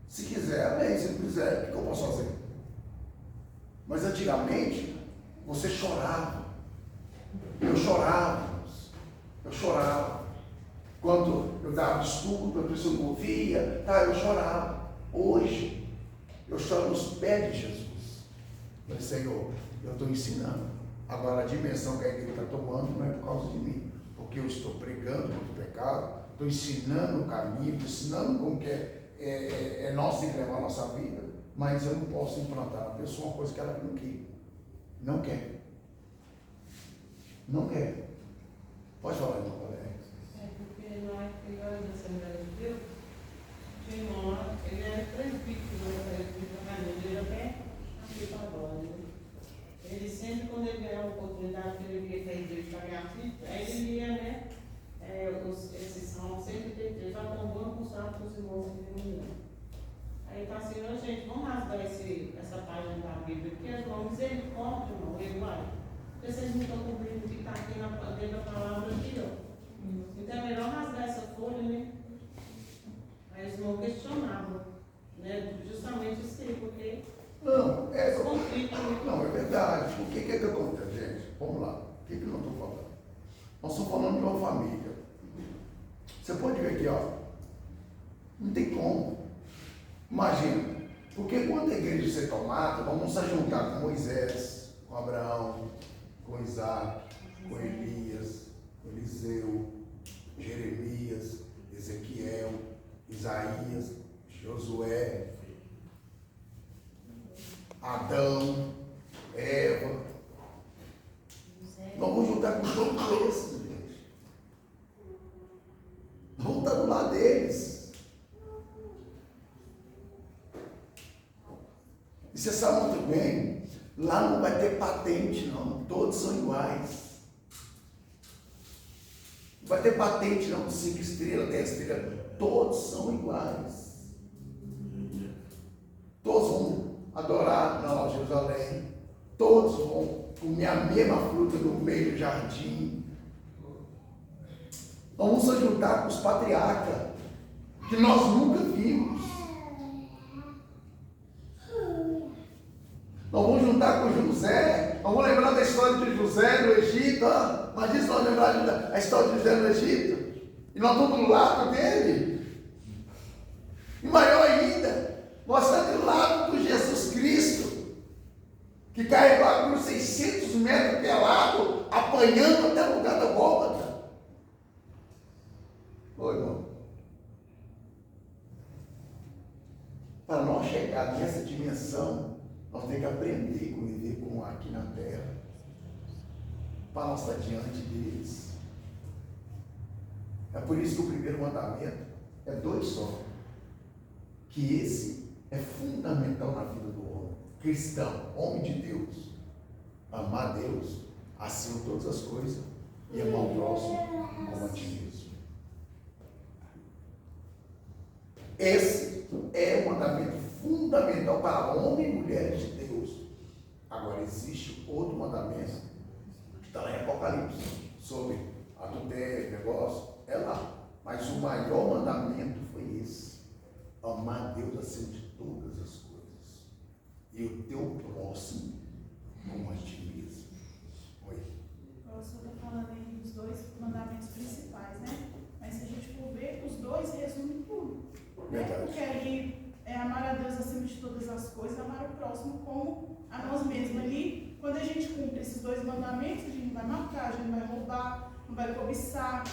Se quiser, amém. Se não quiser, o que eu posso fazer? Mas antigamente, você chorava. Eu chorava. Eu chorava. Quando eu dava desculpa, a pessoa não ouvia, tá, eu chorava. Hoje, eu choro nos pés de Jesus. Eu falei, Senhor, eu estou ensinando. Agora, a dimensão que a igreja está tomando não é por causa de mim, porque eu estou pregando contra o pecado, estou ensinando o caminho, estou ensinando como que é nós tem que levar a nossa vida, mas eu não posso implantar na pessoa uma coisa que ela não quer. Não quer. Não quer. Pode falar, irmão, colega. É porque nós, igual da Assembleia de Deus, tinha um irmão, ele era presbítero, ele era até aqui para agora, né? Ele sempre, quando ele ganhava a oportunidade, que ele ia para a igreja para ganhar fita, aí ele ia, né? Esse Salmo 133, já tombando com os irmãos que vinham. Aí está assim, gente, vamos rasgar essa página da Bíblia, porque as mãos misericórdia, irmão, ele vai. Porque vocês não estão cumprindo o que está aqui dentro da palavra aqui, ó. Então é melhor rasgar essa folha, né? Aí os irmãos questionavam, né? Justamente isso aí, porque Não, conflito. Não, é verdade. O que acontece, gente? Vamos lá. O que nós estamos falando? Nós estamos falando de uma família. Você pode ver aqui, ó. Não tem como. Imagina. Porque quando a igreja ser tomada, vamos se juntar com Moisés, com Abraão, com Isaac, com Elias, com Eliseu, Jeremias, Ezequiel, Isaías, Josué, Adão, Eva. Nós vamos juntar com todos esses, gente. Vamos estar do lado deles. E você sabe muito bem, lá não vai ter patente, não. Todos são iguais. Não vai ter patente, não, de 5 estrelas, 10 estrelas. Todos são iguais. Todos vão adorar na Nova Jerusalém. Todos vão comer a mesma fruta no meio do jardim. Nós vamos se juntar com os patriarcas, que nós nunca vimos. Nós vamos juntar com José. Nós vamos lembrar da história de José no Egito. Imagina se nós lembrarmos da história de José no Egito. E nós estamos do lado dele. E maior ainda, nós estamos do lado de Jesus Cristo, que carregou a cruz 600 metros pelado, apanhando até o lugar da Gólgota. Oi, irmão. para nós chegar nessa dimensão, nós temos que aprender a conviver com aqui na terra, para nós estar diante deles. É por isso que o primeiro mandamento é 2 só. Que esse é fundamental na vida do homem. Cristão, homem de Deus. Amar Deus acima de todas as coisas e amar o próximo como a ti mesmo. Esse é o mandamento fundamental para homem e mulher de Deus. Agora existe outro mandamento que está lá em Apocalipse sobre adultério, negócio, é lá. Mas o maior mandamento foi esse: amar Deus acima de todas as coisas e o teu próximo como a ti mesmo. Oi. O senhor está falando aí dos 2 mandamentos principais, né? Mas se a gente for ver, os 2 resumem tudo. Né? Porque ali é amar a Deus acima de todas as coisas, amar o próximo como a nós mesmos. Ali, quando a gente cumpre esses 2 mandamentos, a gente não vai matar, a gente não vai roubar, não vai cobiçar,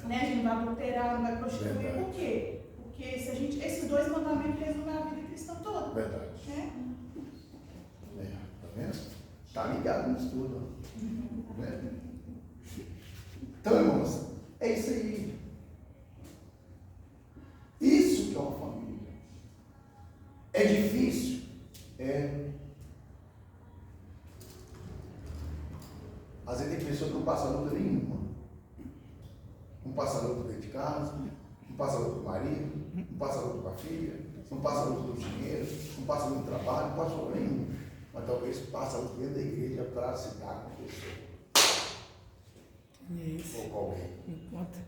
né? A gente não vai adulterar, não vai prostituir. Verdade. Por quê? Porque se a gente, esses 2 mandamentos resumem a vida cristã toda. Verdade. Né? Tá vendo? Está ligado nisso tudo. Né? Então, irmãos, é isso aí. Isso que é uma família. É difícil? É. Às vezes tem pessoas que não passam luta nenhuma. Não passa luta dentro de casa, não passa luta com o marido, não passa luta com a filha, não passa luta do dinheiro, não passa luta do trabalho, não passa luta nenhum. Mas talvez passa luta dentro da igreja para se dar com a pessoa. Isso. Ou com alguém. Enquanto.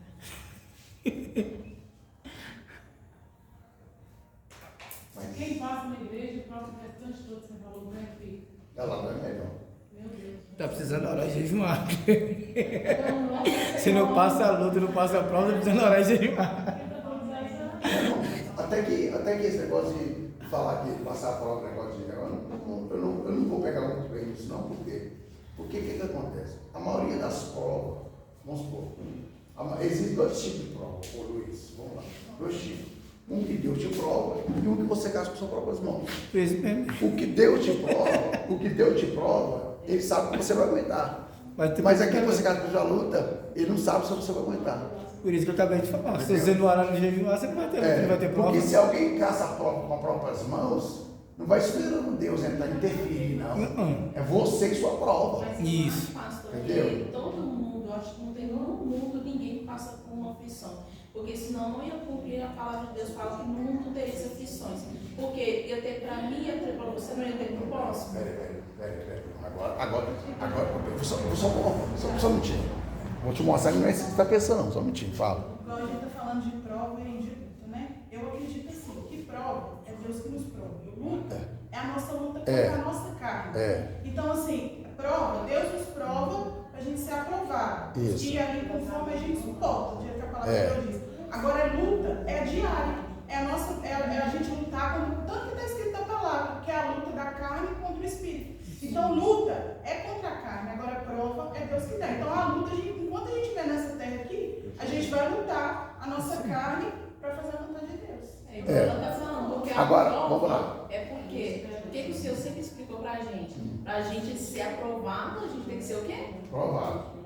Mas Quem passa na igreja, o próprio restante todo, você falou, né, filho? ela não é melhor. Meu Deus. Tá precisando orar e jejuar. Então, nossa, Se não passa a luta, não passa a prova, tá precisando orar e jejuar. Até que esse negócio de falar que passar a prova, negócio de eu não vou pegar muito bem isso, não, porque o que acontece? A maioria das provas, vamos supor, existem 2 tipos de prova, ô Luiz, vamos lá, 2 tipos. Um que Deus te prova e um que você gasta com suas próprias mãos. Isso mesmo. O que Deus te prova, Ele sabe que você vai aguentar. Mas aquilo que você gasta com sua luta, Ele não sabe se você vai aguentar. Por isso que eu acabei de falar. Se você não orar e jejuar, você não vai ter luta, não vai ter prova. Porque se alguém caça a prova com as próprias mãos, não vai esperando Deus entrar interferir, não. É você e sua prova. Mas Isso. é mais fácil, Entendeu? porque todo mundo, eu acho que não tem no mundo ninguém que passa por uma aflição. Porque senão não ia cumprir a palavra de Deus, fala que no mundo teria aflições. Porque ia ter para mim, ia ter para você, não ia ter para o próximo. Peraí. Agora, só um minutinho. Vou te mostrar que não é isso que você está pensando, não. Só um minutinho, fala. Igual a gente está falando de prova e de luta, né? Eu acredito assim, que prova é Deus que nos prova. Luta é a nossa luta contra a nossa carne. Então, assim, prova, Deus nos prova para a gente ser aprovado. Isso. E ali, conforme a gente suporta, do jeito que a palavra de Deus diz. Agora, luta é diária. É a gente lutar com tanto que está escrito na palavra, que é a luta da carne contra o espírito. Então, luta é contra a carne, agora prova é Deus que dá. Então, a luta, enquanto a gente estiver nessa terra aqui, a gente vai lutar a nossa carne para fazer a vontade de Deus. É igual ela está falando, porque Agora, a prova vamos lá. é porque o que o Senhor sempre explicou para a gente? Para a gente ser aprovado, a gente tem que ser o quê? Provado.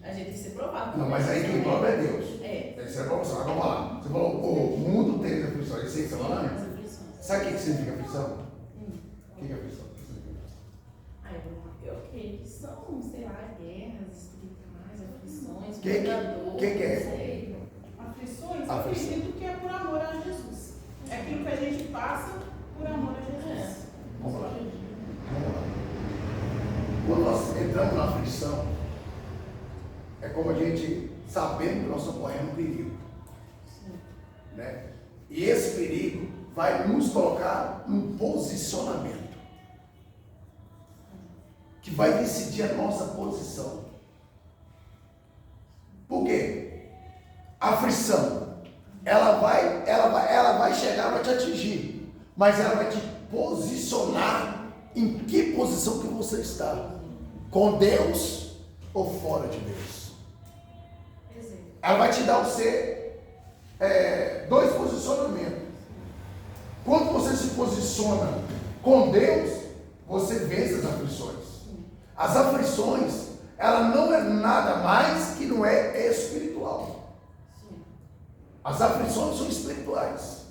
A gente tem que ser provado. Não, mas aí quem prova é Deus. É. Isso é provação. Agora vamos lá. Você falou, o mundo tem aflições. Isso aí que você está As falando? aflições. Sabe o que significa aflição? O que é aflição? Eu creio que são, sei lá, guerras espirituais, aflições, Que é? sei. Aflições, eu acredito que é por amor a Jesus. É aquilo que a gente passa por amor a Jesus. Vamos lá. Quando nós entramos na aflição, é como a gente sabendo que nós estamos correndo um perigo. Né? E esse perigo vai nos colocar num posicionamento que vai decidir a nossa posição. Por quê? A aflição, ela vai chegar, vai te atingir, mas ela vai te posicionar em que posição que você está, com Deus ou fora de Deus. Ela vai te dar dois posicionamentos. Quando você se posiciona com Deus, você vence as aflições. As aflições, ela não é nada mais que não é espiritual. As aflições são espirituais.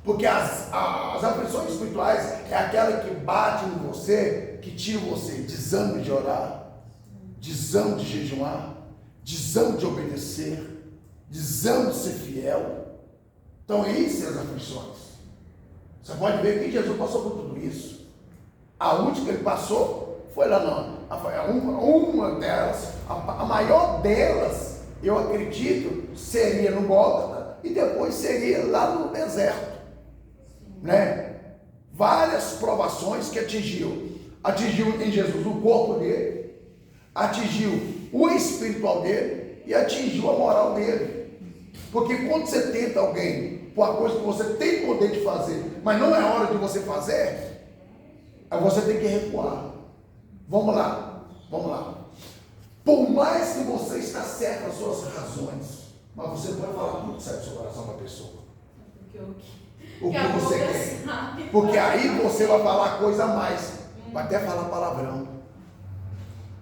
Porque as aflições espirituais é aquela que bate em você, que tira você desânimo de orar, desânimo de jejuar, desânimo de obedecer, desânimo de ser fiel. Então, isso é as aflições. Você pode ver que Jesus passou por tudo isso. A última que ele passou foi lá uma delas, a maior delas, eu acredito, seria no Gólgota e depois seria lá no deserto. Né? Várias provações que atingiu em Jesus o corpo dele, atingiu o espiritual dele e atingiu a moral dele. Porque quando você tenta alguém por uma coisa que você tem poder de fazer, mas não é hora de você fazer, aí você tem que recuar. Vamos lá. Por mais que você está certo nas suas razões, mas você não vai falar tudo que sai do seu coração para a pessoa. O que você quer. Porque aí você vai falar coisa a mais. Vai até falar palavrão.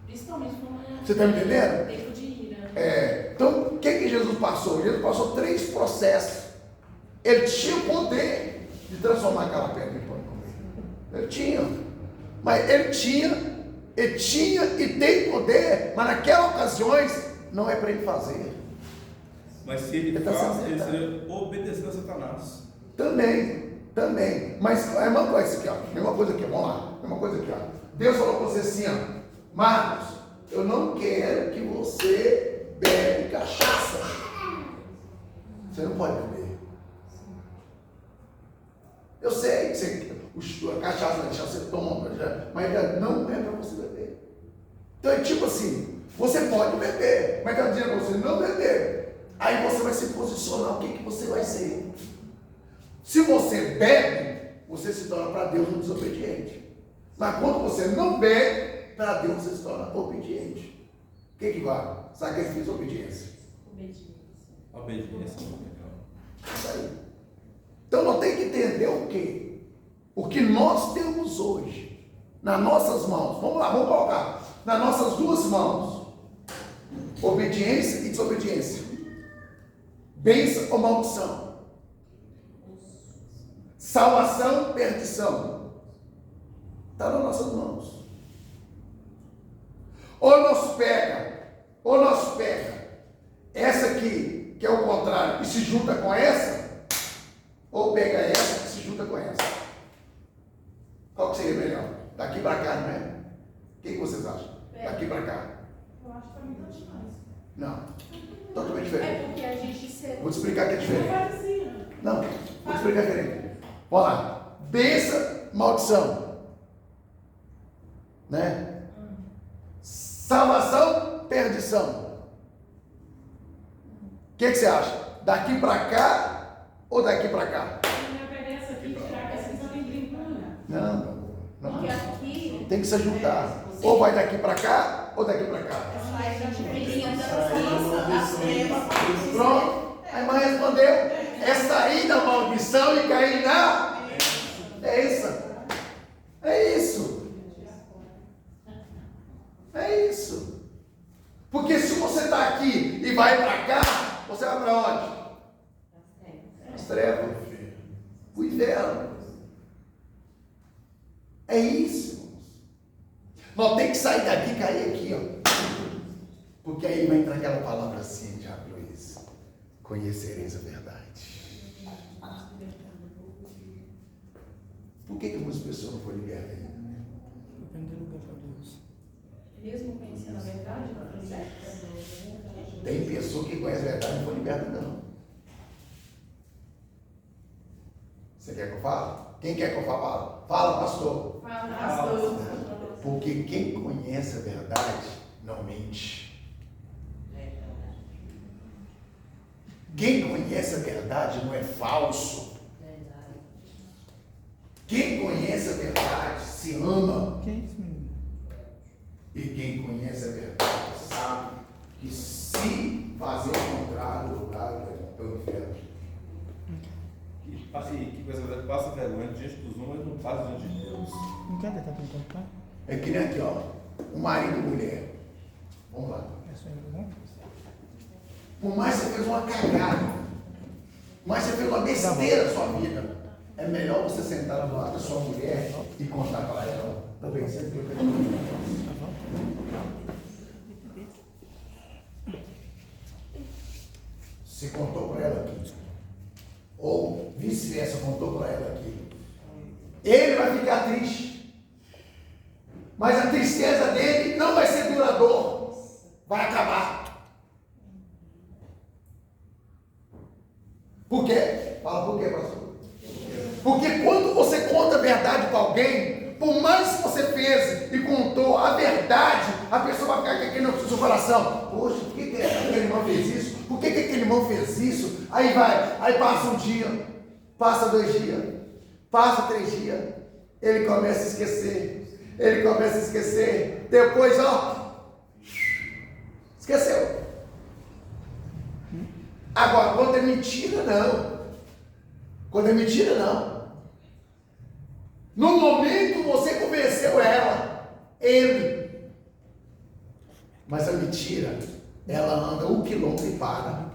Principalmente quando você está me entendendo? Tempo de ira. Então, o que Jesus passou? Jesus passou 3 processos. Ele tinha o poder de transformar aquela pedra em pão e comer. Ele tinha. Mas ele tinha e tem poder, mas naquelas ocasiões não é para ele fazer. Mas se ele faz, ele seria obedecer a Satanás. Também. Mas é uma coisa aqui, ó. Mesma coisa aqui, vamos lá. Mesma coisa aqui, ó. Deus falou para você assim, ó. Marcos, eu não quero que você bebe cachaça. Você não pode beber. Eu sei que a cachaça vai deixar você toma, mas não é para você beber. Então é tipo assim, você pode beber, mas está dizendo para você não beber. Aí você vai se posicionar, o que você vai ser. Se você bebe, você se torna para Deus um desobediente. Mas quando você não bebe, para Deus você se torna obediente. O que vale? Sacrifício ou obediência? Obediência. Isso aí. Então nós temos que entender o quê? O que nós temos hoje, nas nossas mãos. Vamos lá, vamos colocar. Nas nossas 2 mãos. Obediência e desobediência. Bênção ou maldição. Salvação, perdição. Está nas nossas mãos. Ou nós pega essa aqui, que é o contrário, e se junta com essa, ou pega essa e se junta com essa. Qual que seria melhor? Daqui para cá, não é? O que vocês acham? Daqui para cá. Eu acho que para mim tá demais. Não. Totalmente diferente. É porque a gente Vou te explicar que é diferente. Parecia. Não, vou te explicar diferente. Vamos lá. Bênção, maldição. Né? Salvação, perdição. O que você acha? Daqui para cá ou daqui para cá? Eu ia pegar essa aqui e tirar, que essa aqui só tem brincando. Não. Porque aqui Tem que se juntar. Ou vai daqui para cá ou daqui para cá. sai da diferença das trevas. Pronto. A irmã respondeu. É sair da maldição e cair na. É isso. É isso. É isso. Porque se você está aqui e vai para cá, você vai para onde? As trevas. O inferno. É isso. Nós temos que sair daqui e cair aqui, ó. Porque aí vai entrar aquela palavra assim, Diabo Luiz. Conhecereis a verdade. Por que muitas pessoas não foram libertas ainda? Mesmo conhecendo a verdade, não foi certo? Tem pessoa que conhece a verdade e não foi liberta ainda não. Você quer que eu fale? Quem quer que eu fale? Fala, pastor. Porque quem conhece a verdade não mente. Quem conhece a verdade não é falso. Quem conhece a verdade se ama. E quem conhece a verdade sabe que se fazer o contrário, o lugar é o inferno. que coisa, passa vergonha diante dos homens, não passa diante de Deus. Não quer tentar contar? É que nem aqui, ó. O marido e a mulher. Vamos lá. Por mais que você fez uma cagada, por mais que você fez uma besteira na sua vida, é melhor você sentar do lado da sua mulher e contar para ela. Tá bem, você Você contou para ela aqui. Ou vice-versa, contou para ela aqui. Ele vai ficar triste. Mas a tristeza dele não vai ser duradoura. Vai acabar. Por quê? Fala por quê, pastor? Porque quando você conta a verdade para alguém, por mais que você fez e contou a verdade, a pessoa vai ficar aqui no seu coração. Poxa, por que aquele irmão fez isso? Por que aquele irmão fez isso? Aí passa um dia, passa 2 dias, passa 3 dias, ele começa a esquecer, depois, ó, esqueceu. Agora, quando é mentira, não. Quando é mentira, não. No momento você convenceu ele. Mas a mentira, ela anda 1 quilômetro e para.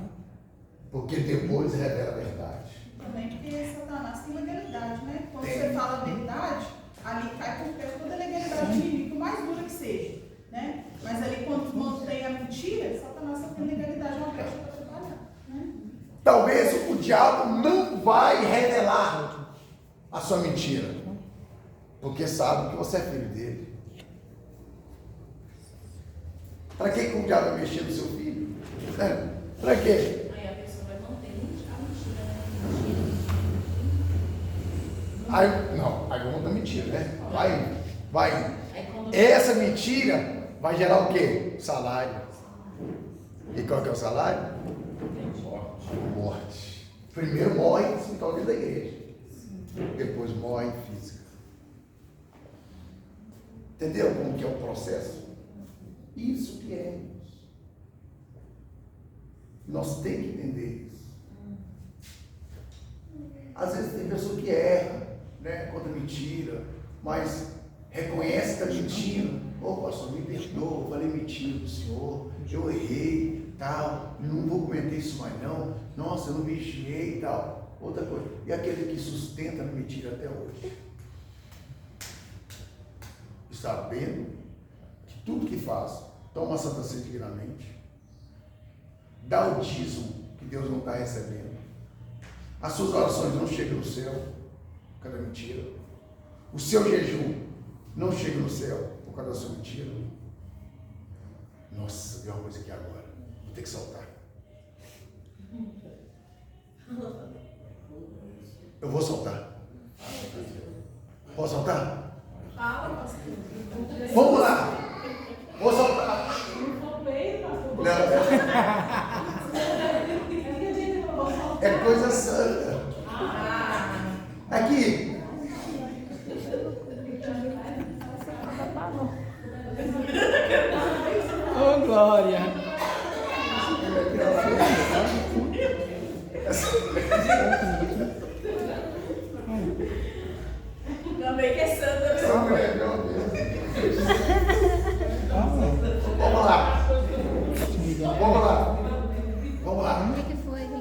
Porque depois revela a verdade. Também porque Satanás tem legalidade, né? Quando você fala a verdade, ali cai por terra toda a legalidade do inimigo, por mais dura que seja, né? Mas ali quando mantém a mentira, Satanás só tem legalidade, uma brecha para trabalhar, né? Talvez o diabo não vai revelar a sua mentira, porque sabe que você é filho dele. Para que o diabo vai mexer no seu filho? Para quê? Aí a pessoa vai manter a mentira, Aí vamos dar mentira, né? Vai. Essa mentira vai gerar o quê? Salário. E qual que é o salário? Morte. Primeiro morre talvez da igreja. Depois morre física. Entendeu como que é o processo? Isso que é. Nós temos que entender isso. Às vezes tem pessoa que erra, né, conta mentira, mas reconhece que está mentindo. Ô pastor, me perdoa, eu falei mentira do senhor, eu errei, tal, não vou cometer isso mais não, nossa, eu não me enxerguei e tal. Outra coisa, e aquele que sustenta a mentira até hoje? Sabendo que tudo que faz, toma a Santa Ceia dignamente, dá o dízimo que Deus não está recebendo, as suas orações não chegam no céu, por causa da mentira, o seu jejum não chega no céu, por causa da sua mentira. Nossa, vi uma coisa aqui agora, vou ter que soltar. Eu vou soltar. Posso soltar? Vamos lá. Vou soltar. É coisa santa. Aqui. Ô, glória. Também que é santa. Vamos lá.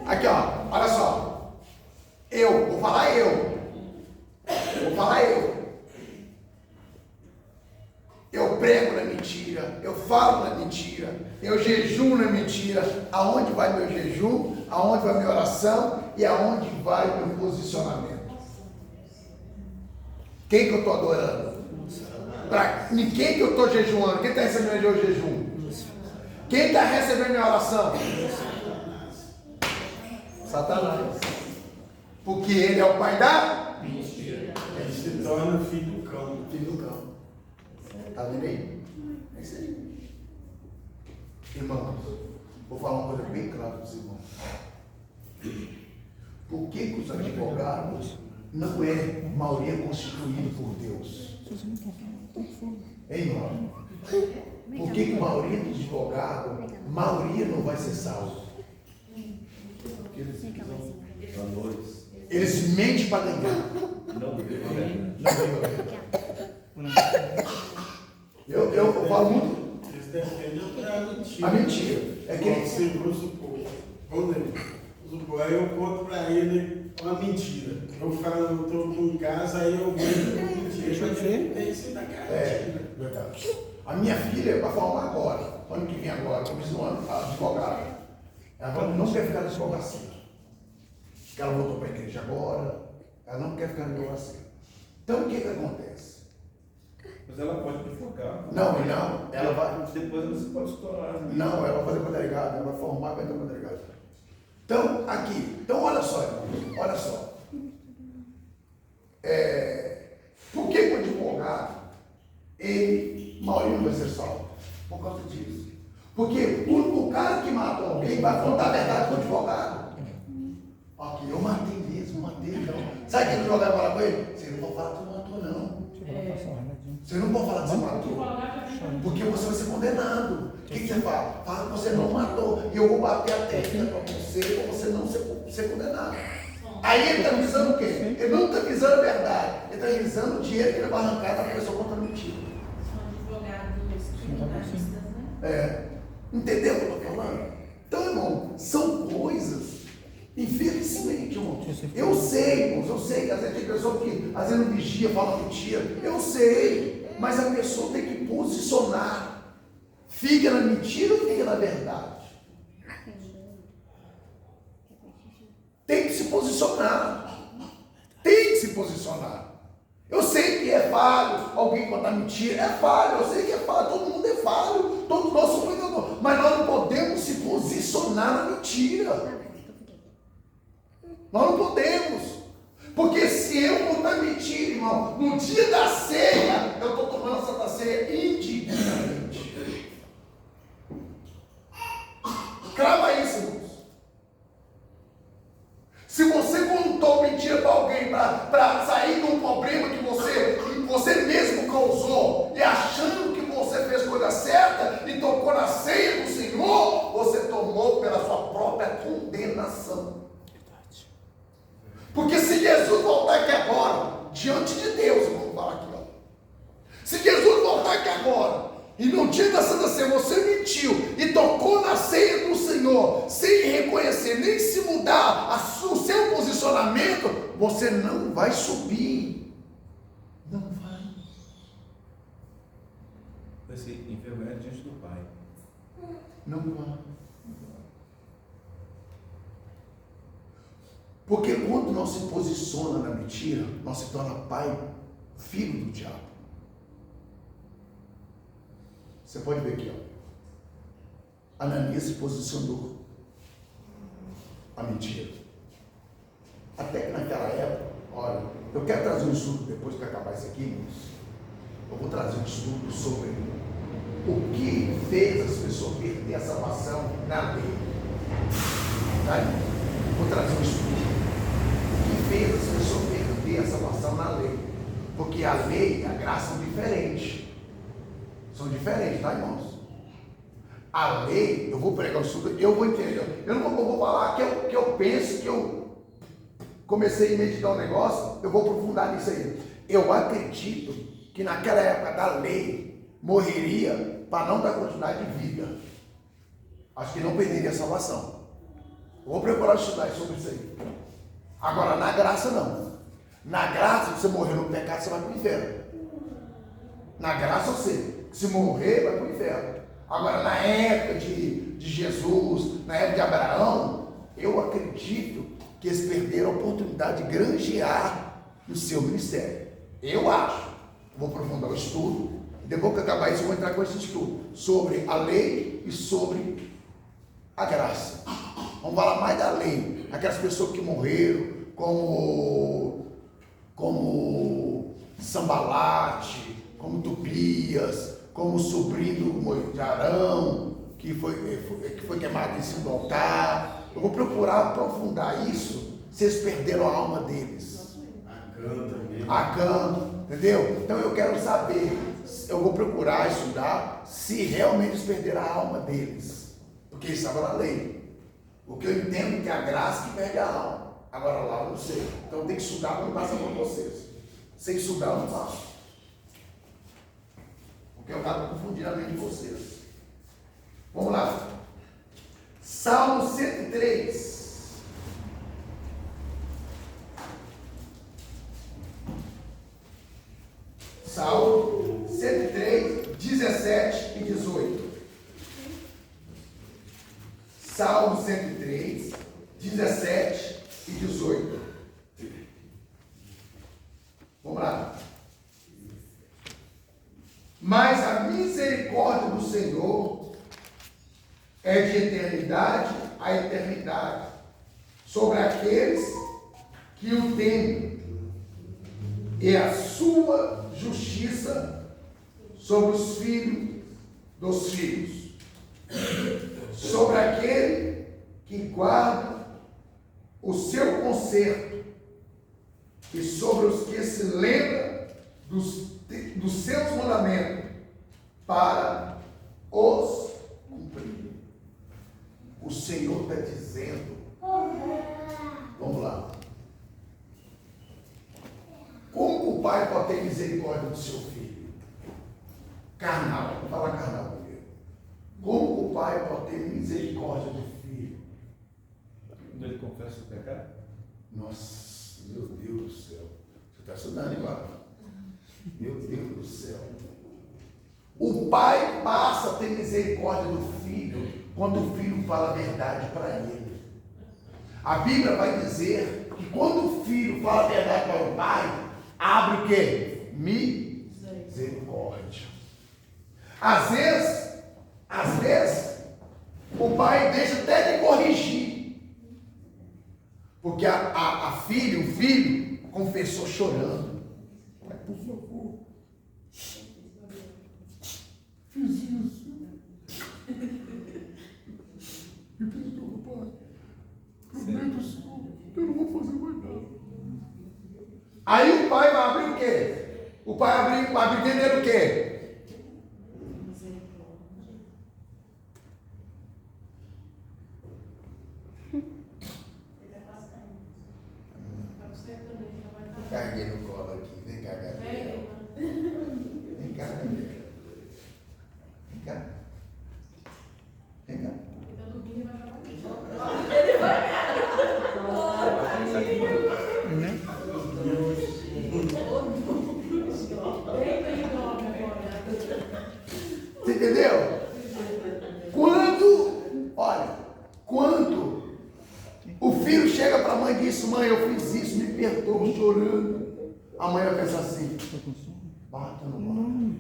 Aqui, ó, olha só. Vou falar eu. Eu prego na mentira, eu falo na mentira, eu jejuo na mentira. Aonde vai meu jejum? Aonde vai minha oração? E aonde vai meu posicionamento? Quem que eu estou adorando? Quem que eu estou jejuando? Quem está recebendo meu jejum? Quem está recebendo minha oração? Satanás. Porque ele é o pai da mentira. Ele se torna filho do cão. Está vendo aí? É isso aí. Irmãos, vou falar uma coisa bem clara para os irmãos. Por que os advogados não é maioria constituída por Deus? Hein, irmão? Por que a maioria dos advogados, maioria não vai ser salvo? Porque eles são valores. Eles mentem para ganhar. Não veio a verdade. Não veio a verdade. Eu falo muito. Eles defendem a mentira. A mentira. É que Você, vamos supor, aí eu conto pra ele uma mentira. Eu falo, eu estou em casa, aí eu vejo uma mentira. Tem isso da cara. Verdade. A minha filha vai formar agora, ano que vem agora, começo do ano, advogada. Ela não quer ficar na advocacia. Porque ela voltou para a igreja agora, ela não quer ficar na advocacia. Então o que acontece? Mas ela pode advogar. Não, ela vai. Depois ela se pode se tornar. Não, ela vai fazer para delegado, ela vai formar e vai entrar para delegado. Então, aqui, então olha só, irmão, olha só. Por que o advogado, ele, Maurinho não vai ser salvo? Por causa disso. Porque o cara que matou alguém vai contar a verdade para o advogado. Aqui, eu matei mesmo, matei então. Sabe o que o advogado fala com ele? Você não pode falar que você matou, não. Você não pode falar que você matou. Porque você vai ser condenado. O que você fala? Fala que você não matou. E eu vou bater a testa para você não ser condenado. Aí ele está visando o quê? Ele não está visando a verdade. Ele está visando o dinheiro que ele vai arrancar da pessoa contra a mentira. São advogados criminalistas, né? Entendeu o que eu estou falando? Então, irmão, são coisas, infelizmente, irmão. Eu sei, irmãos, eu sei que às vezes tem pessoa que às vezes não vigia, fala mentira. Eu sei, mas a pessoa tem que posicionar. Fica na mentira ou fica na verdade? Tem que se posicionar. Tem que se posicionar. Eu sei que é falho alguém contar mentira. É falho, eu sei que é falho. Todo mundo é falho. Todos nós somos pecadores. Mas nós não podemos se posicionar na mentira. Nós não podemos. Porque se eu contar mentira, irmão, no dia da ceia, eu estou tomando a Santa Ceia indignamente. Crava isso, irmãos. Se você contou mentira para alguém para sair de um problema que você mesmo causou e achando que você fez coisa certa e tocou na ceia do Senhor, você tomou pela sua própria condenação. Porque se Jesus voltar aqui agora, diante de Deus, eu vou falar aqui, ó. Se Jesus voltar aqui agora, e no dia da Santa Ceia você mentiu e tocou na ceia do Senhor, sem reconhecer, nem se mudar o seu posicionamento, você não vai subir. Não vai. Vai ser envergonhado diante do Pai. Não vai. Porque quando não se posiciona na mentira, nós se torna pai, filho do diabo. Você pode ver aqui, ó. Ananias se posicionou a mentira. Até que naquela época, olha, eu quero trazer um estudo depois que acabar isso aqui, irmãos. Eu vou trazer um estudo sobre o que fez as pessoas perder a salvação na lei. Tá, irmãos? Vou trazer um estudo. O que fez as pessoas perder a salvação na lei? Porque a lei e a graça são diferentes. São diferentes, tá, irmãos? A lei, eu vou pregar o estudo, eu vou entender. Eu não vou falar que eu penso, que eu comecei a meditar um negócio, eu vou aprofundar nisso aí. Eu acredito que naquela época da lei, morreria para não dar continuidade de vida. Acho que não perderia a salvação. Eu vou procurar estudar sobre isso aí. Agora, na graça não. Na graça, se você morrer no pecado, você vai para o inferno. Na graça, você, se morrer, vai para o inferno. Agora, na época de Jesus, na época de Abraão, eu acredito que eles perderam a oportunidade de granjear no seu ministério. Eu acho. Vou aprofundar o estudo. Depois que acabar isso, eu vou entrar com esse estudo sobre a lei e sobre a graça. Vamos falar mais da lei. Aquelas pessoas que morreram, como Sambalate, como Tobias, como o sobrinho de Arão, que foi queimado em cima do altar. Eu vou procurar aprofundar isso, se eles perderam a alma deles. Acã, entendeu? Então eu quero saber, eu vou procurar estudar se realmente eles perderam a alma deles. Porque isso estava na lei. Porque eu entendo que é a graça que perde a alma. Agora lá eu não sei. Então tem que estudar quando passa para vocês. Sem estudar eu não faço. Porque eu acabo confundindo a mente de vocês. Vamos lá. Salmo 103. Salmo 103, 17 e 18. Salmo 103, 17 e 18. Vamos lá. Mas a misericórdia do Senhor é de eternidade a eternidade sobre aqueles que o temem, e a sua justiça sobre os filhos dos filhos, sobre aquele que guarda o seu conserto e sobre os que se lembram dos seus mandamentos para os cumprir. O Senhor está dizendo, vamos lá, como o pai pode ter misericórdia do seu filho? Carnal, vamos falar carnal primeiro. Como o pai pode ter misericórdia do filho? Quando ele confessa o pecado? Nossa, meu Deus do céu. Você está estudando, igual? Meu Deus do céu. O pai passa a ter misericórdia do filho quando o filho fala a verdade para ele. A Bíblia vai dizer que quando o filho fala a verdade para o pai, abre o quê? Misericórdia. Às vezes, o pai deixa até de corrigir. Porque o filho confessou chorando. Pai, por favor. Fiz isso. Me perdoa, pai. Prometo, Senhor, eu não vou fazer mais nada. Aí o pai vai abrir o quê? O pai vai entender o quê? Carreguei no colo aqui. Vem cá, Gabriel. Vem cá, Gabriel. Vem cá. Vem cá. Você entendeu? Quando o filho chega para a mãe e diz, mãe, eu fiz isso, me perdoa, chorando. A mãe vai pensar assim, bata no mato.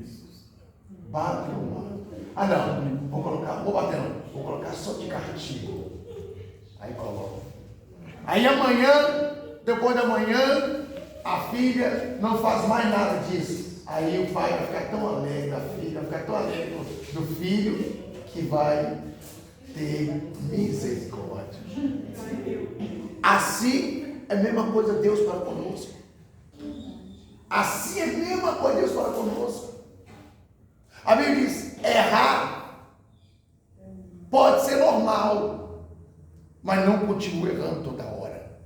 Bata no mato. Ah não, vou bater não, vou colocar só de castigo. Aí coloca. Aí amanhã, depois da manhã, a filha não faz mais nada disso. Aí o pai vai ficar tão alegre, a filha vai ficar tão alegre do filho, que vai ter misericórdia. Assim é a mesma coisa Deus para conosco. Assim é a mesma coisa Deus para conosco. A Bíblia diz, errar pode ser normal, mas não continue errando toda hora.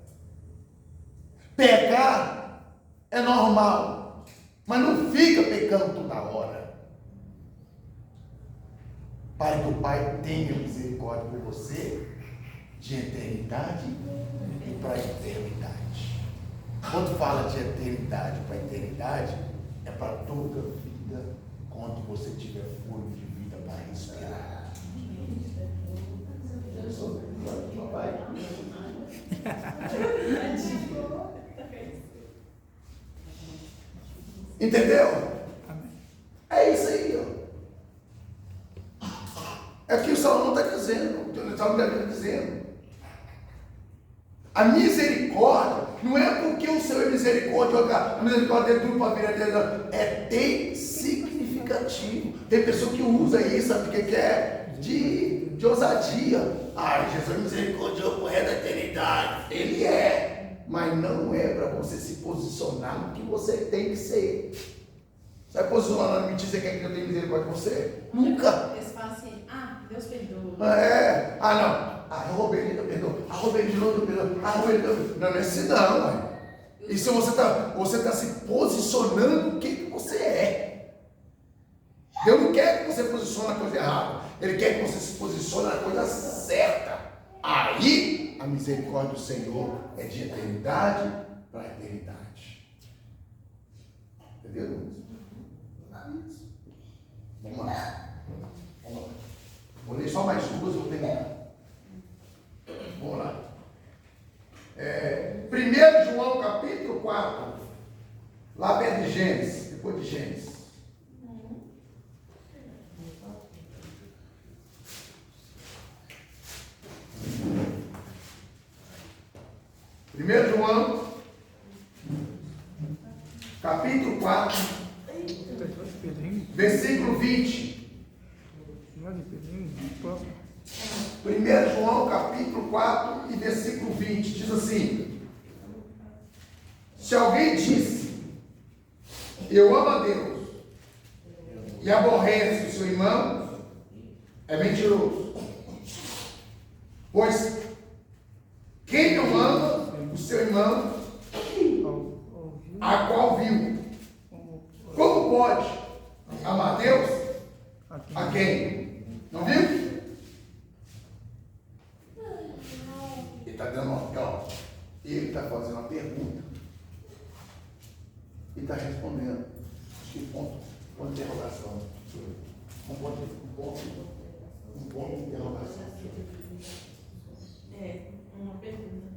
Pecar é normal, mas não fica pecando toda hora. Para que o Pai tenha misericórdia por você, de eternidade e para a eternidade. Quando fala de eternidade para a eternidade, é para toda a vida, quando você tiver fôlego de vida para respirar. Papai. Entendeu? É isso aí, ó. É o que o Salomão está dizendo, o Salomão está dizendo. A misericórdia não é porque o Senhor é misericórdia, a misericórdia dele tudo para vir a Deus, é tem significativo. Tem pessoa que usa isso, sabe o que é? De ousadia. Ah, Jesus é misericordioso por resto da eternidade. Ele é, mas não é para você se posicionar no que você tem que ser. Você vai posicionar na mentira, você quer que eu tenha misericórdia de você? Nunca. Eles falam assim, Deus perdoa. Não. roubei de novo, perdão. Roubei de novo, perdão. Roubei de novo. Não é assim não, mãe. Isso você tá se posicionando o que você é. Deus não quer que você posicione na coisa errada. Ele quer que você se posicione na coisa certa. Aí, a misericórdia do Senhor é de eternidade para eternidade. Entendeu? Vamos lá. Vou ler só mais duas, vou terminar. Vamos lá. 1 João capítulo 4, lá perto de Gênesis, depois de Gênesis. Primeiro João, capítulo 4, versículo 20. 1 João, capítulo 4 e versículo 20, diz assim: se alguém disse, eu amo a Deus, e aborrece o seu irmão, é mentiroso. Pois quem não ama o seu irmão, a qual viu, como pode amar Deus a quem não viu? Ele está dando uma, ele está fazendo uma pergunta e está respondendo. Acho que ponto de interrogação. Um ponto de interrogação. Uma pergunta.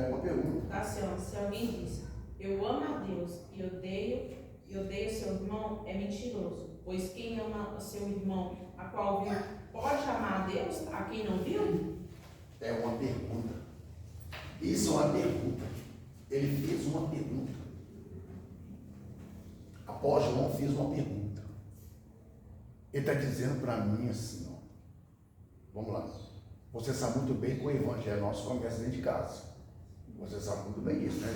Uma pergunta. Assim, ó, se alguém diz, eu amo a Deus e odeio seu irmão, é mentiroso. Pois quem ama o seu irmão, a qual viu, pode amar a Deus, a quem não viu? É uma pergunta. Isso é uma pergunta. Ele fez uma pergunta. Após João fez uma pergunta. Ele está dizendo para mim assim, ó. Vamos lá. Você sabe muito bem que o evangelho nosso começa dentro de casa. Você sabe muito bem disso, né,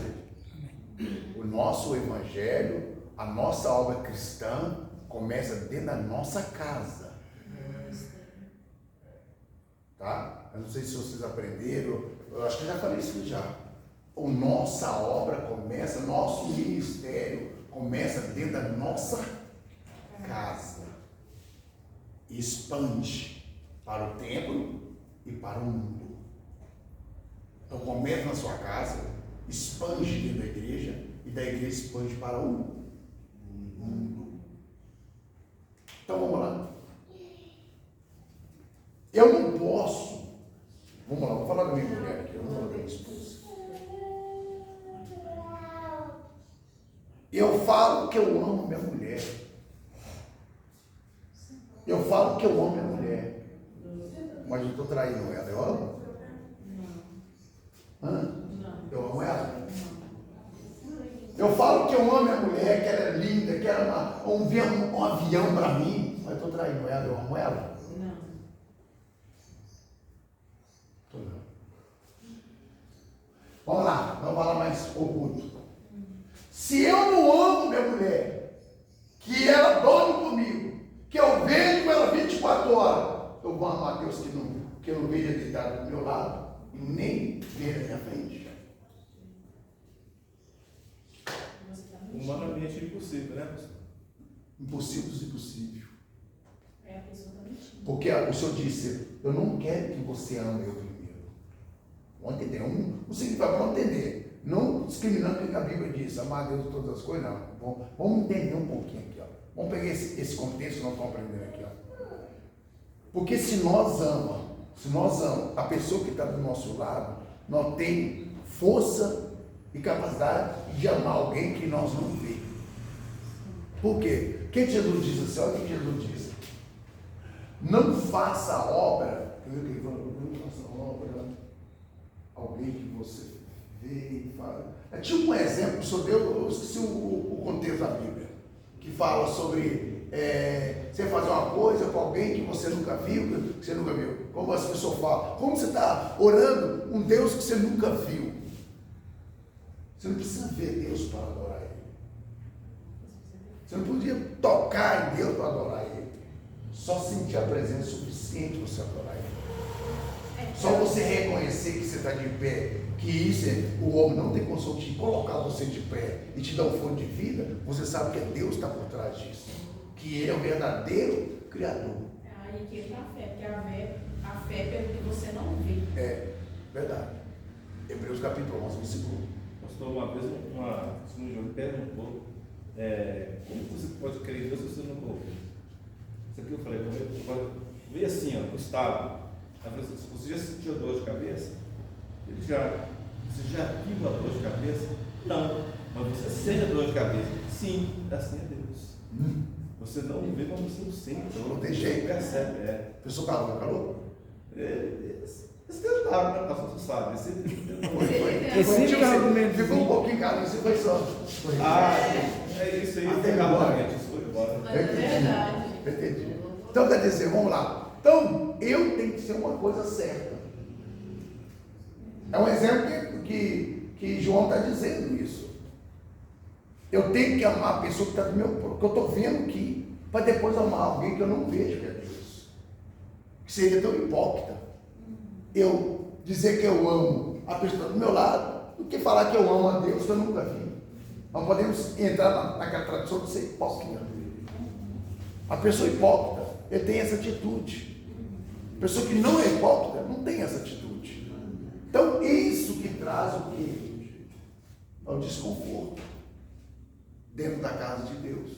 gente? O nosso evangelho, a nossa obra cristã, começa dentro da nossa casa. Tá? Eu não sei se vocês aprenderam, eu acho que eu já falei isso já. A nossa obra começa, nosso ministério começa dentro da nossa casa. E expande para o templo e para o mundo. Então começa na sua casa, expande dentro da igreja e da igreja expande para o mundo. Então vamos lá. Eu não posso. Vamos lá, vou falar da minha mulher aqui, eu vou falar da minha esposa. Eu falo que eu amo minha mulher. Eu falo que eu amo minha mulher. Mas eu estou traindo ela, eu amo? Eu amo ela? Eu falo que eu amo minha mulher, que ela é linda, que ela é um avião para mim, mas eu estou traindo ela, eu amo ela? Não. Vamos lá, vamos falar mais oculto. Se eu não amo minha mulher, que ela dorme comigo, que eu vejo com ela 24 horas, eu vou amar Deus que eu não veja deitado do meu lado e nem ver na minha frente. Humanamente impossível, né, pastor? Impossível. A pessoa está mentindo. Porque o Senhor disse, eu não quero que você ame eu primeiro. Vamos entender? O significado, vamos entender. Não discriminando o que a Bíblia diz, amar a Deus de todas as coisas, não. Vamos entender um pouquinho aqui, ó. Vamos pegar esse contexto que nós estamos aprendendo aqui, ó. Porque se nós amamos a pessoa que está do nosso lado, nós temos força e capacidade de amar alguém que nós não vemos. Por quê? O que Jesus diz assim? Olha o que Jesus diz. Não faça a obra, não faça a obra, alguém que você vê e fala. É tipo um exemplo, só deu, eu esqueci o contexto da Bíblia, que fala sobre você fazer uma coisa com alguém que você nunca viu, Como as pessoas falam, como você está orando um Deus que você nunca viu. Você não precisa ver Deus para adorar Ele. Você não podia tocar em Deus para adorar Ele. Só sentir a presença suficiente para você adorar Ele. Só você reconhecer que você está de pé, que isso o homem não tem condição de colocar você de pé e te dar um fôlego de vida, você sabe que Deus está por trás disso. Que Ele é o verdadeiro Criador. Aí que entra a fé, porque a fé é pelo que você não vê. É, verdade. Hebreus capítulo 11, versículo 1. Pastor, uma vez o senhor João perguntou como você pode crer em Deus se você não ouve? Isso aqui eu falei, veio assim, ó, Gustavo. Ela falou assim, você já sentiu dor de cabeça? Você já viu a dor de cabeça? Não. Mas você sente a dor de cabeça? Sim, assim é Deus. Você não vê, mas você não sente. Não tem jeito. Você percebe, A pessoa calou? Esse tentaram, né, pastor? Você sabe. Esse argumento ficou um pouquinho caro, isso foi só. É isso aí. Até agora. Isso foi embora. Mas é verdade. Entendi. Então, quer dizer, vamos lá. Então, eu tenho que ser uma coisa certa. É um exemplo que João está dizendo isso. Eu tenho que amar a pessoa que está do meu próximo, que eu estou vendo aqui, para depois amar alguém que eu não vejo que é Deus. Que seria tão hipócrita eu dizer que eu amo a pessoa do meu lado, do que falar que eu amo a Deus que eu nunca vi. Nós podemos entrar naquela tradição de ser hipócrita. A pessoa hipócrita, ele tem essa atitude. A pessoa que não é hipócrita, não tem essa atitude. Então, isso que traz o quê? É o desconforto dentro da casa de Deus.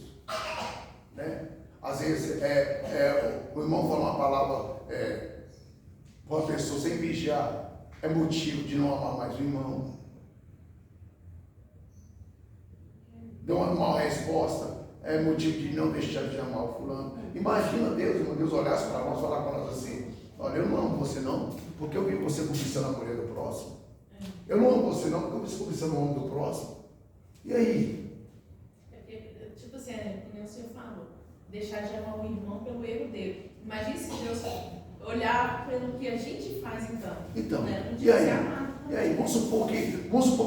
Né? Às vezes, o irmão fala uma palavra para uma pessoa sem vigiar, é motivo de não amar mais o irmão. Deu uma resposta, é motivo de não deixar de amar o fulano. Imagina Deus olhasse para nós e falar com nós assim: olha, eu não amo você não, porque eu vi você cobiçando a mulher do próximo. Eu não amo você não, porque eu vi você cobiçando o homem do próximo. E aí? Tipo assim, como o senhor falou, deixar de amar o irmão pelo erro dele. Imagina se Deus olhar pelo que a gente faz então. Né? E aí? Vamos supor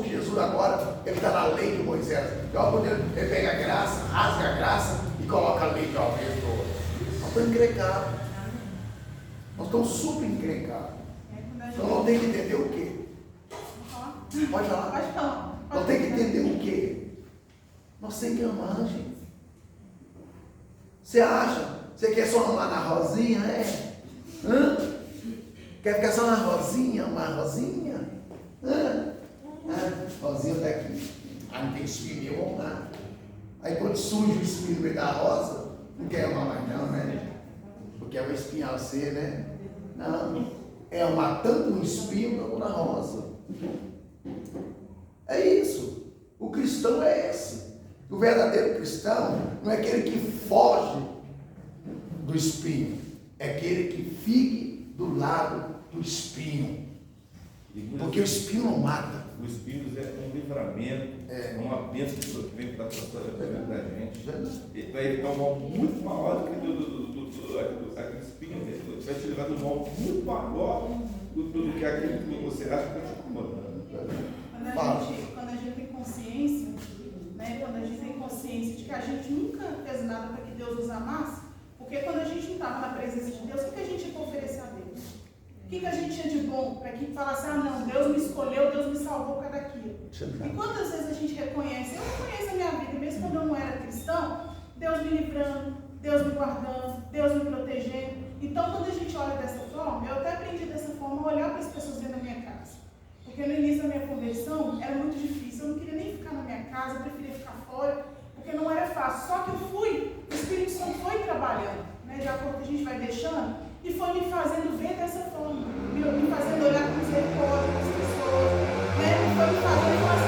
que Jesus agora, ele está na lei de Moisés. Ele pega a graça, rasga a graça e coloca a lei de uma vez toda. Nós estamos encrencados. Nós estamos super encrencados. Então nós temos que entender o quê? Pode falar. Nós temos que entender o quê? Nós temos que amar, gente. Você acha? Você quer só amar na rosinha? Quer ficar só na rosinha? Amar a rosinha? Rosinha tá aqui. Não tem espinho, eu vou amar. Aí quando surge o espinho no meio da rosa, não quer amar mais não, né? Porque vai espinhar você, né? Não. É amar tanto no espinho como na rosa. É isso. O cristão é esse. O verdadeiro cristão não é aquele que foge do espinho, é aquele que fique do lado do espinho. Porque o espinho não mata. O espinho é um livramento, é uma bênção que vem para a vida da gente. Ele vai evitar um mal muito maior do que aquele espinho. Ele vai te levar de um mal muito maior do que aquele que você acha que está te incomodando. Quando a gente tem consciência, né, quando a gente tem consciência de que a gente nunca fez nada para que Deus nos amasse, porque quando a gente não estava na presença de Deus, o que a gente tinha para oferecer a Deus? O que a gente tinha de bom para que falasse, não, Deus me escolheu, Deus me salvou por causa daquilo? E quantas vezes a gente reconhece, eu reconheço a minha vida, mesmo quando eu não era cristão, Deus me livrando, Deus me guardando, Deus me protegendo. Então, quando a gente olha dessa forma, eu até aprendi dessa forma a olhar para as pessoas dentro da minha casa. Porque no início da minha conversão era muito difícil, eu não queria nem ficar na minha casa, eu preferia ficar fora, porque não era fácil. Só que eu fui, o Espírito Santo foi trabalhando, né, de acordo com que a gente vai deixando, e foi me fazendo ver dessa forma, me fazendo olhar com misericórdia para as pessoas, né, foi me fazendo falar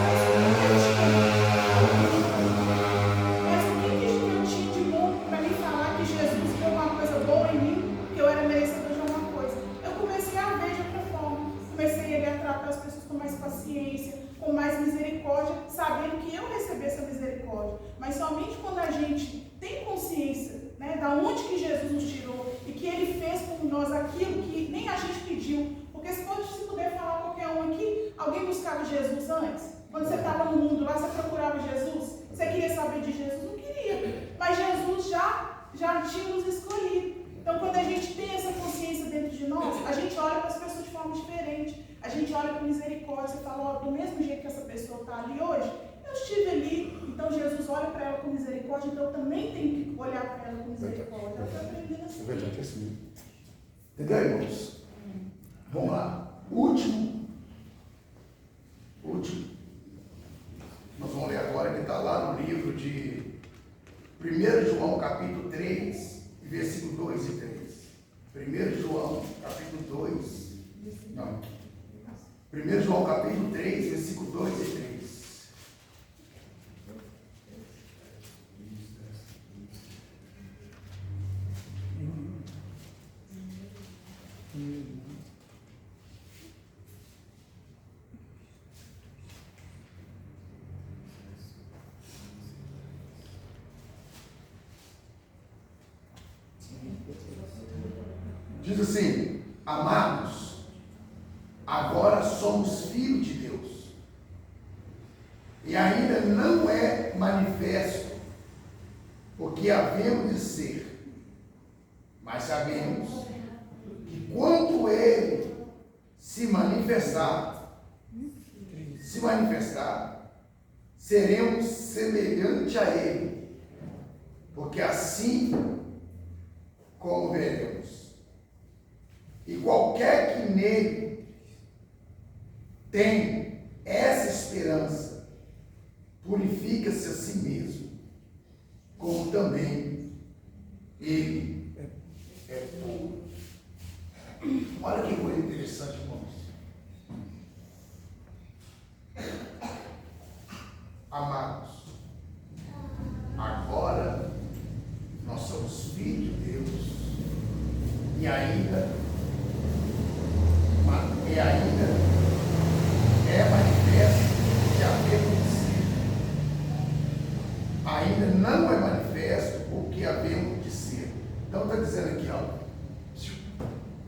mas o que eu tinha de bom para me falar que Jesus deu uma coisa boa em mim, que eu era merecedor de alguma coisa? Eu comecei a ver de outra forma, comecei a tratar as pessoas com mais paciência, com mais misericórdia, sabendo que eu recebi essa misericórdia. Mas somente quando a gente tem consciência, né, da onde que Jesus nos tirou e que Ele fez por nós aquilo que nem a gente pediu. Porque se puder falar qualquer um aqui, alguém buscava Jesus antes? Quando você estava no mundo lá, você procurava Jesus? Você queria saber de Jesus? Não queria. Mas Jesus já tinha nos escolhido. Então, quando a gente tem essa consciência dentro de nós, a gente olha para as pessoas de forma misericórdia, então eu também tenho que olhar para ela com misericórdia. Eu estou aprendendo assim. É verdade, é assim. Entendeu, irmãos? Vamos lá. Último. Nós vamos ler agora que está lá no livro de 1 João, capítulo 3, versículo 2 e 3. 1 João, capítulo 2. Não. 1 João, capítulo 3, versículo 2 e 3. Diz assim: amados, agora somos filhos de Deus, e ainda não é manifesto o que havemos de ser, mas sabemos que quando Ele se manifestar, seremos semelhantes a Ele, porque assim como veremos. E qualquer que nele tem essa esperança, purifica-se a si mesmo, como também ele é puro. Olha que coisa interessante, irmãos. Amados, agora nós somos filhos de Deus e ainda é manifesto que havemos de ser. Ainda não é manifesto o que havemos de ser. Então está dizendo aqui, ó,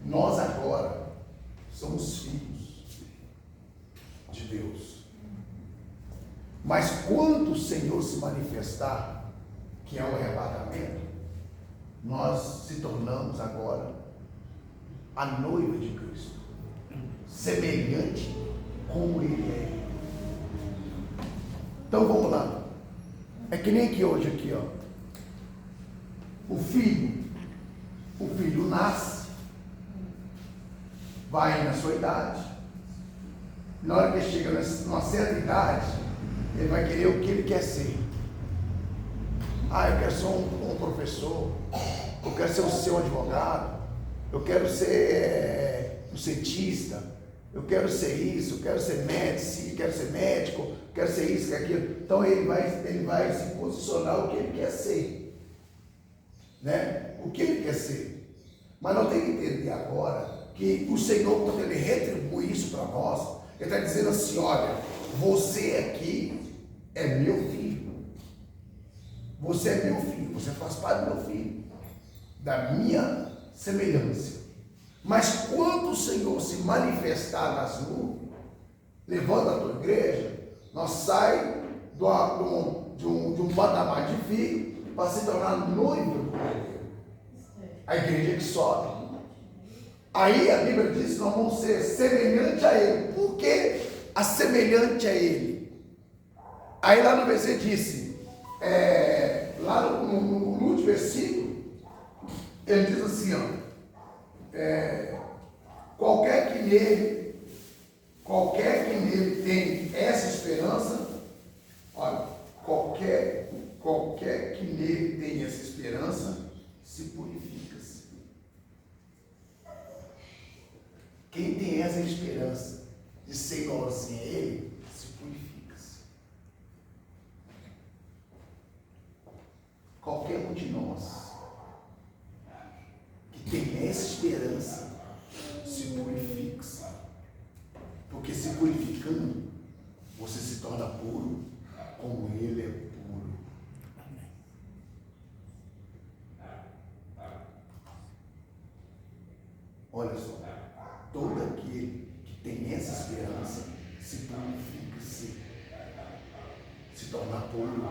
nós agora somos filhos de Deus. Mas quando o Senhor se manifestar, que é o arrebatamento, nós se tornamos agora a noiva de Cristo, semelhante como Ele é. Então vamos lá. É que nem que hoje aqui, ó. O filho nasce, vai na sua idade. Na hora que ele chega numa certa idade, ele vai querer o que ele quer ser. Eu quero ser um professor, eu quero ser o seu advogado, eu quero ser um cientista, eu quero ser isso, eu quero ser médico, quero ser médico, quero ser isso, quero aquilo. Então ele vai se posicionar o que ele quer ser, né? O que ele quer ser. Mas nós temos que entender agora que o Senhor, quando Ele retribui isso para nós, Ele está dizendo assim: olha, você aqui é meu filho. Você é meu filho, você faz parte do meu filho, da minha semelhança. Mas quando o Senhor se manifestar nas nuvens, levando a tua igreja, nós saímos de um patamar de filho para se tornar noivo do Cordeiro. A igreja que sobe. Aí a Bíblia diz que nós vamos ser semelhantes a Ele. Por que a semelhante a Ele? Aí lá no versículo disse, lá no último versículo, ele diz assim, ó, qualquer que nele tem essa esperança, olha, qualquer que nele tem essa esperança, se purifica-se. Quem tem essa esperança de ser igualzinho a Ele, se purifica-se. Qualquer um de nós que tem essa esperança, se purifica-se. Porque se purificando, você se torna puro, como Ele é puro. Olha só, todo aquele que tem essa esperança se purifica-se, se torna puro,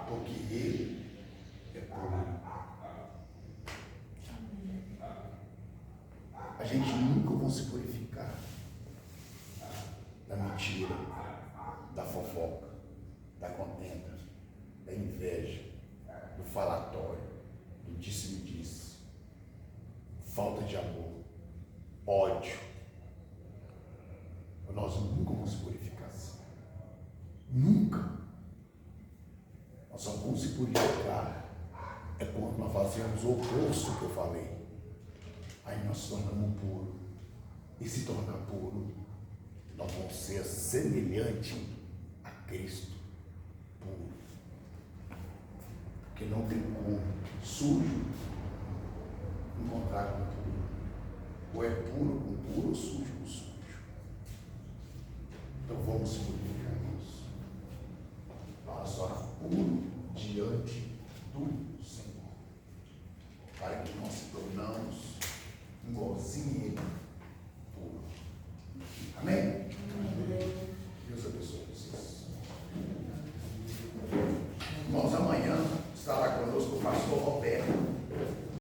porque Ele é puro. A gente nunca vai se purificar da mentira, da fofoca, da contenda, da inveja, Nunca. Nós só vamos se purificar é quando nós fazemos o oposto que eu falei. Aí nós tornamos puro. E se torna puro, nós vamos ser semelhante a Cristo puro. Porque não tem como sujo encontrar com puro. Ou é puro com puro, ou sujo com sujo. Então vamos se purificar, irmãos, para estar puro diante do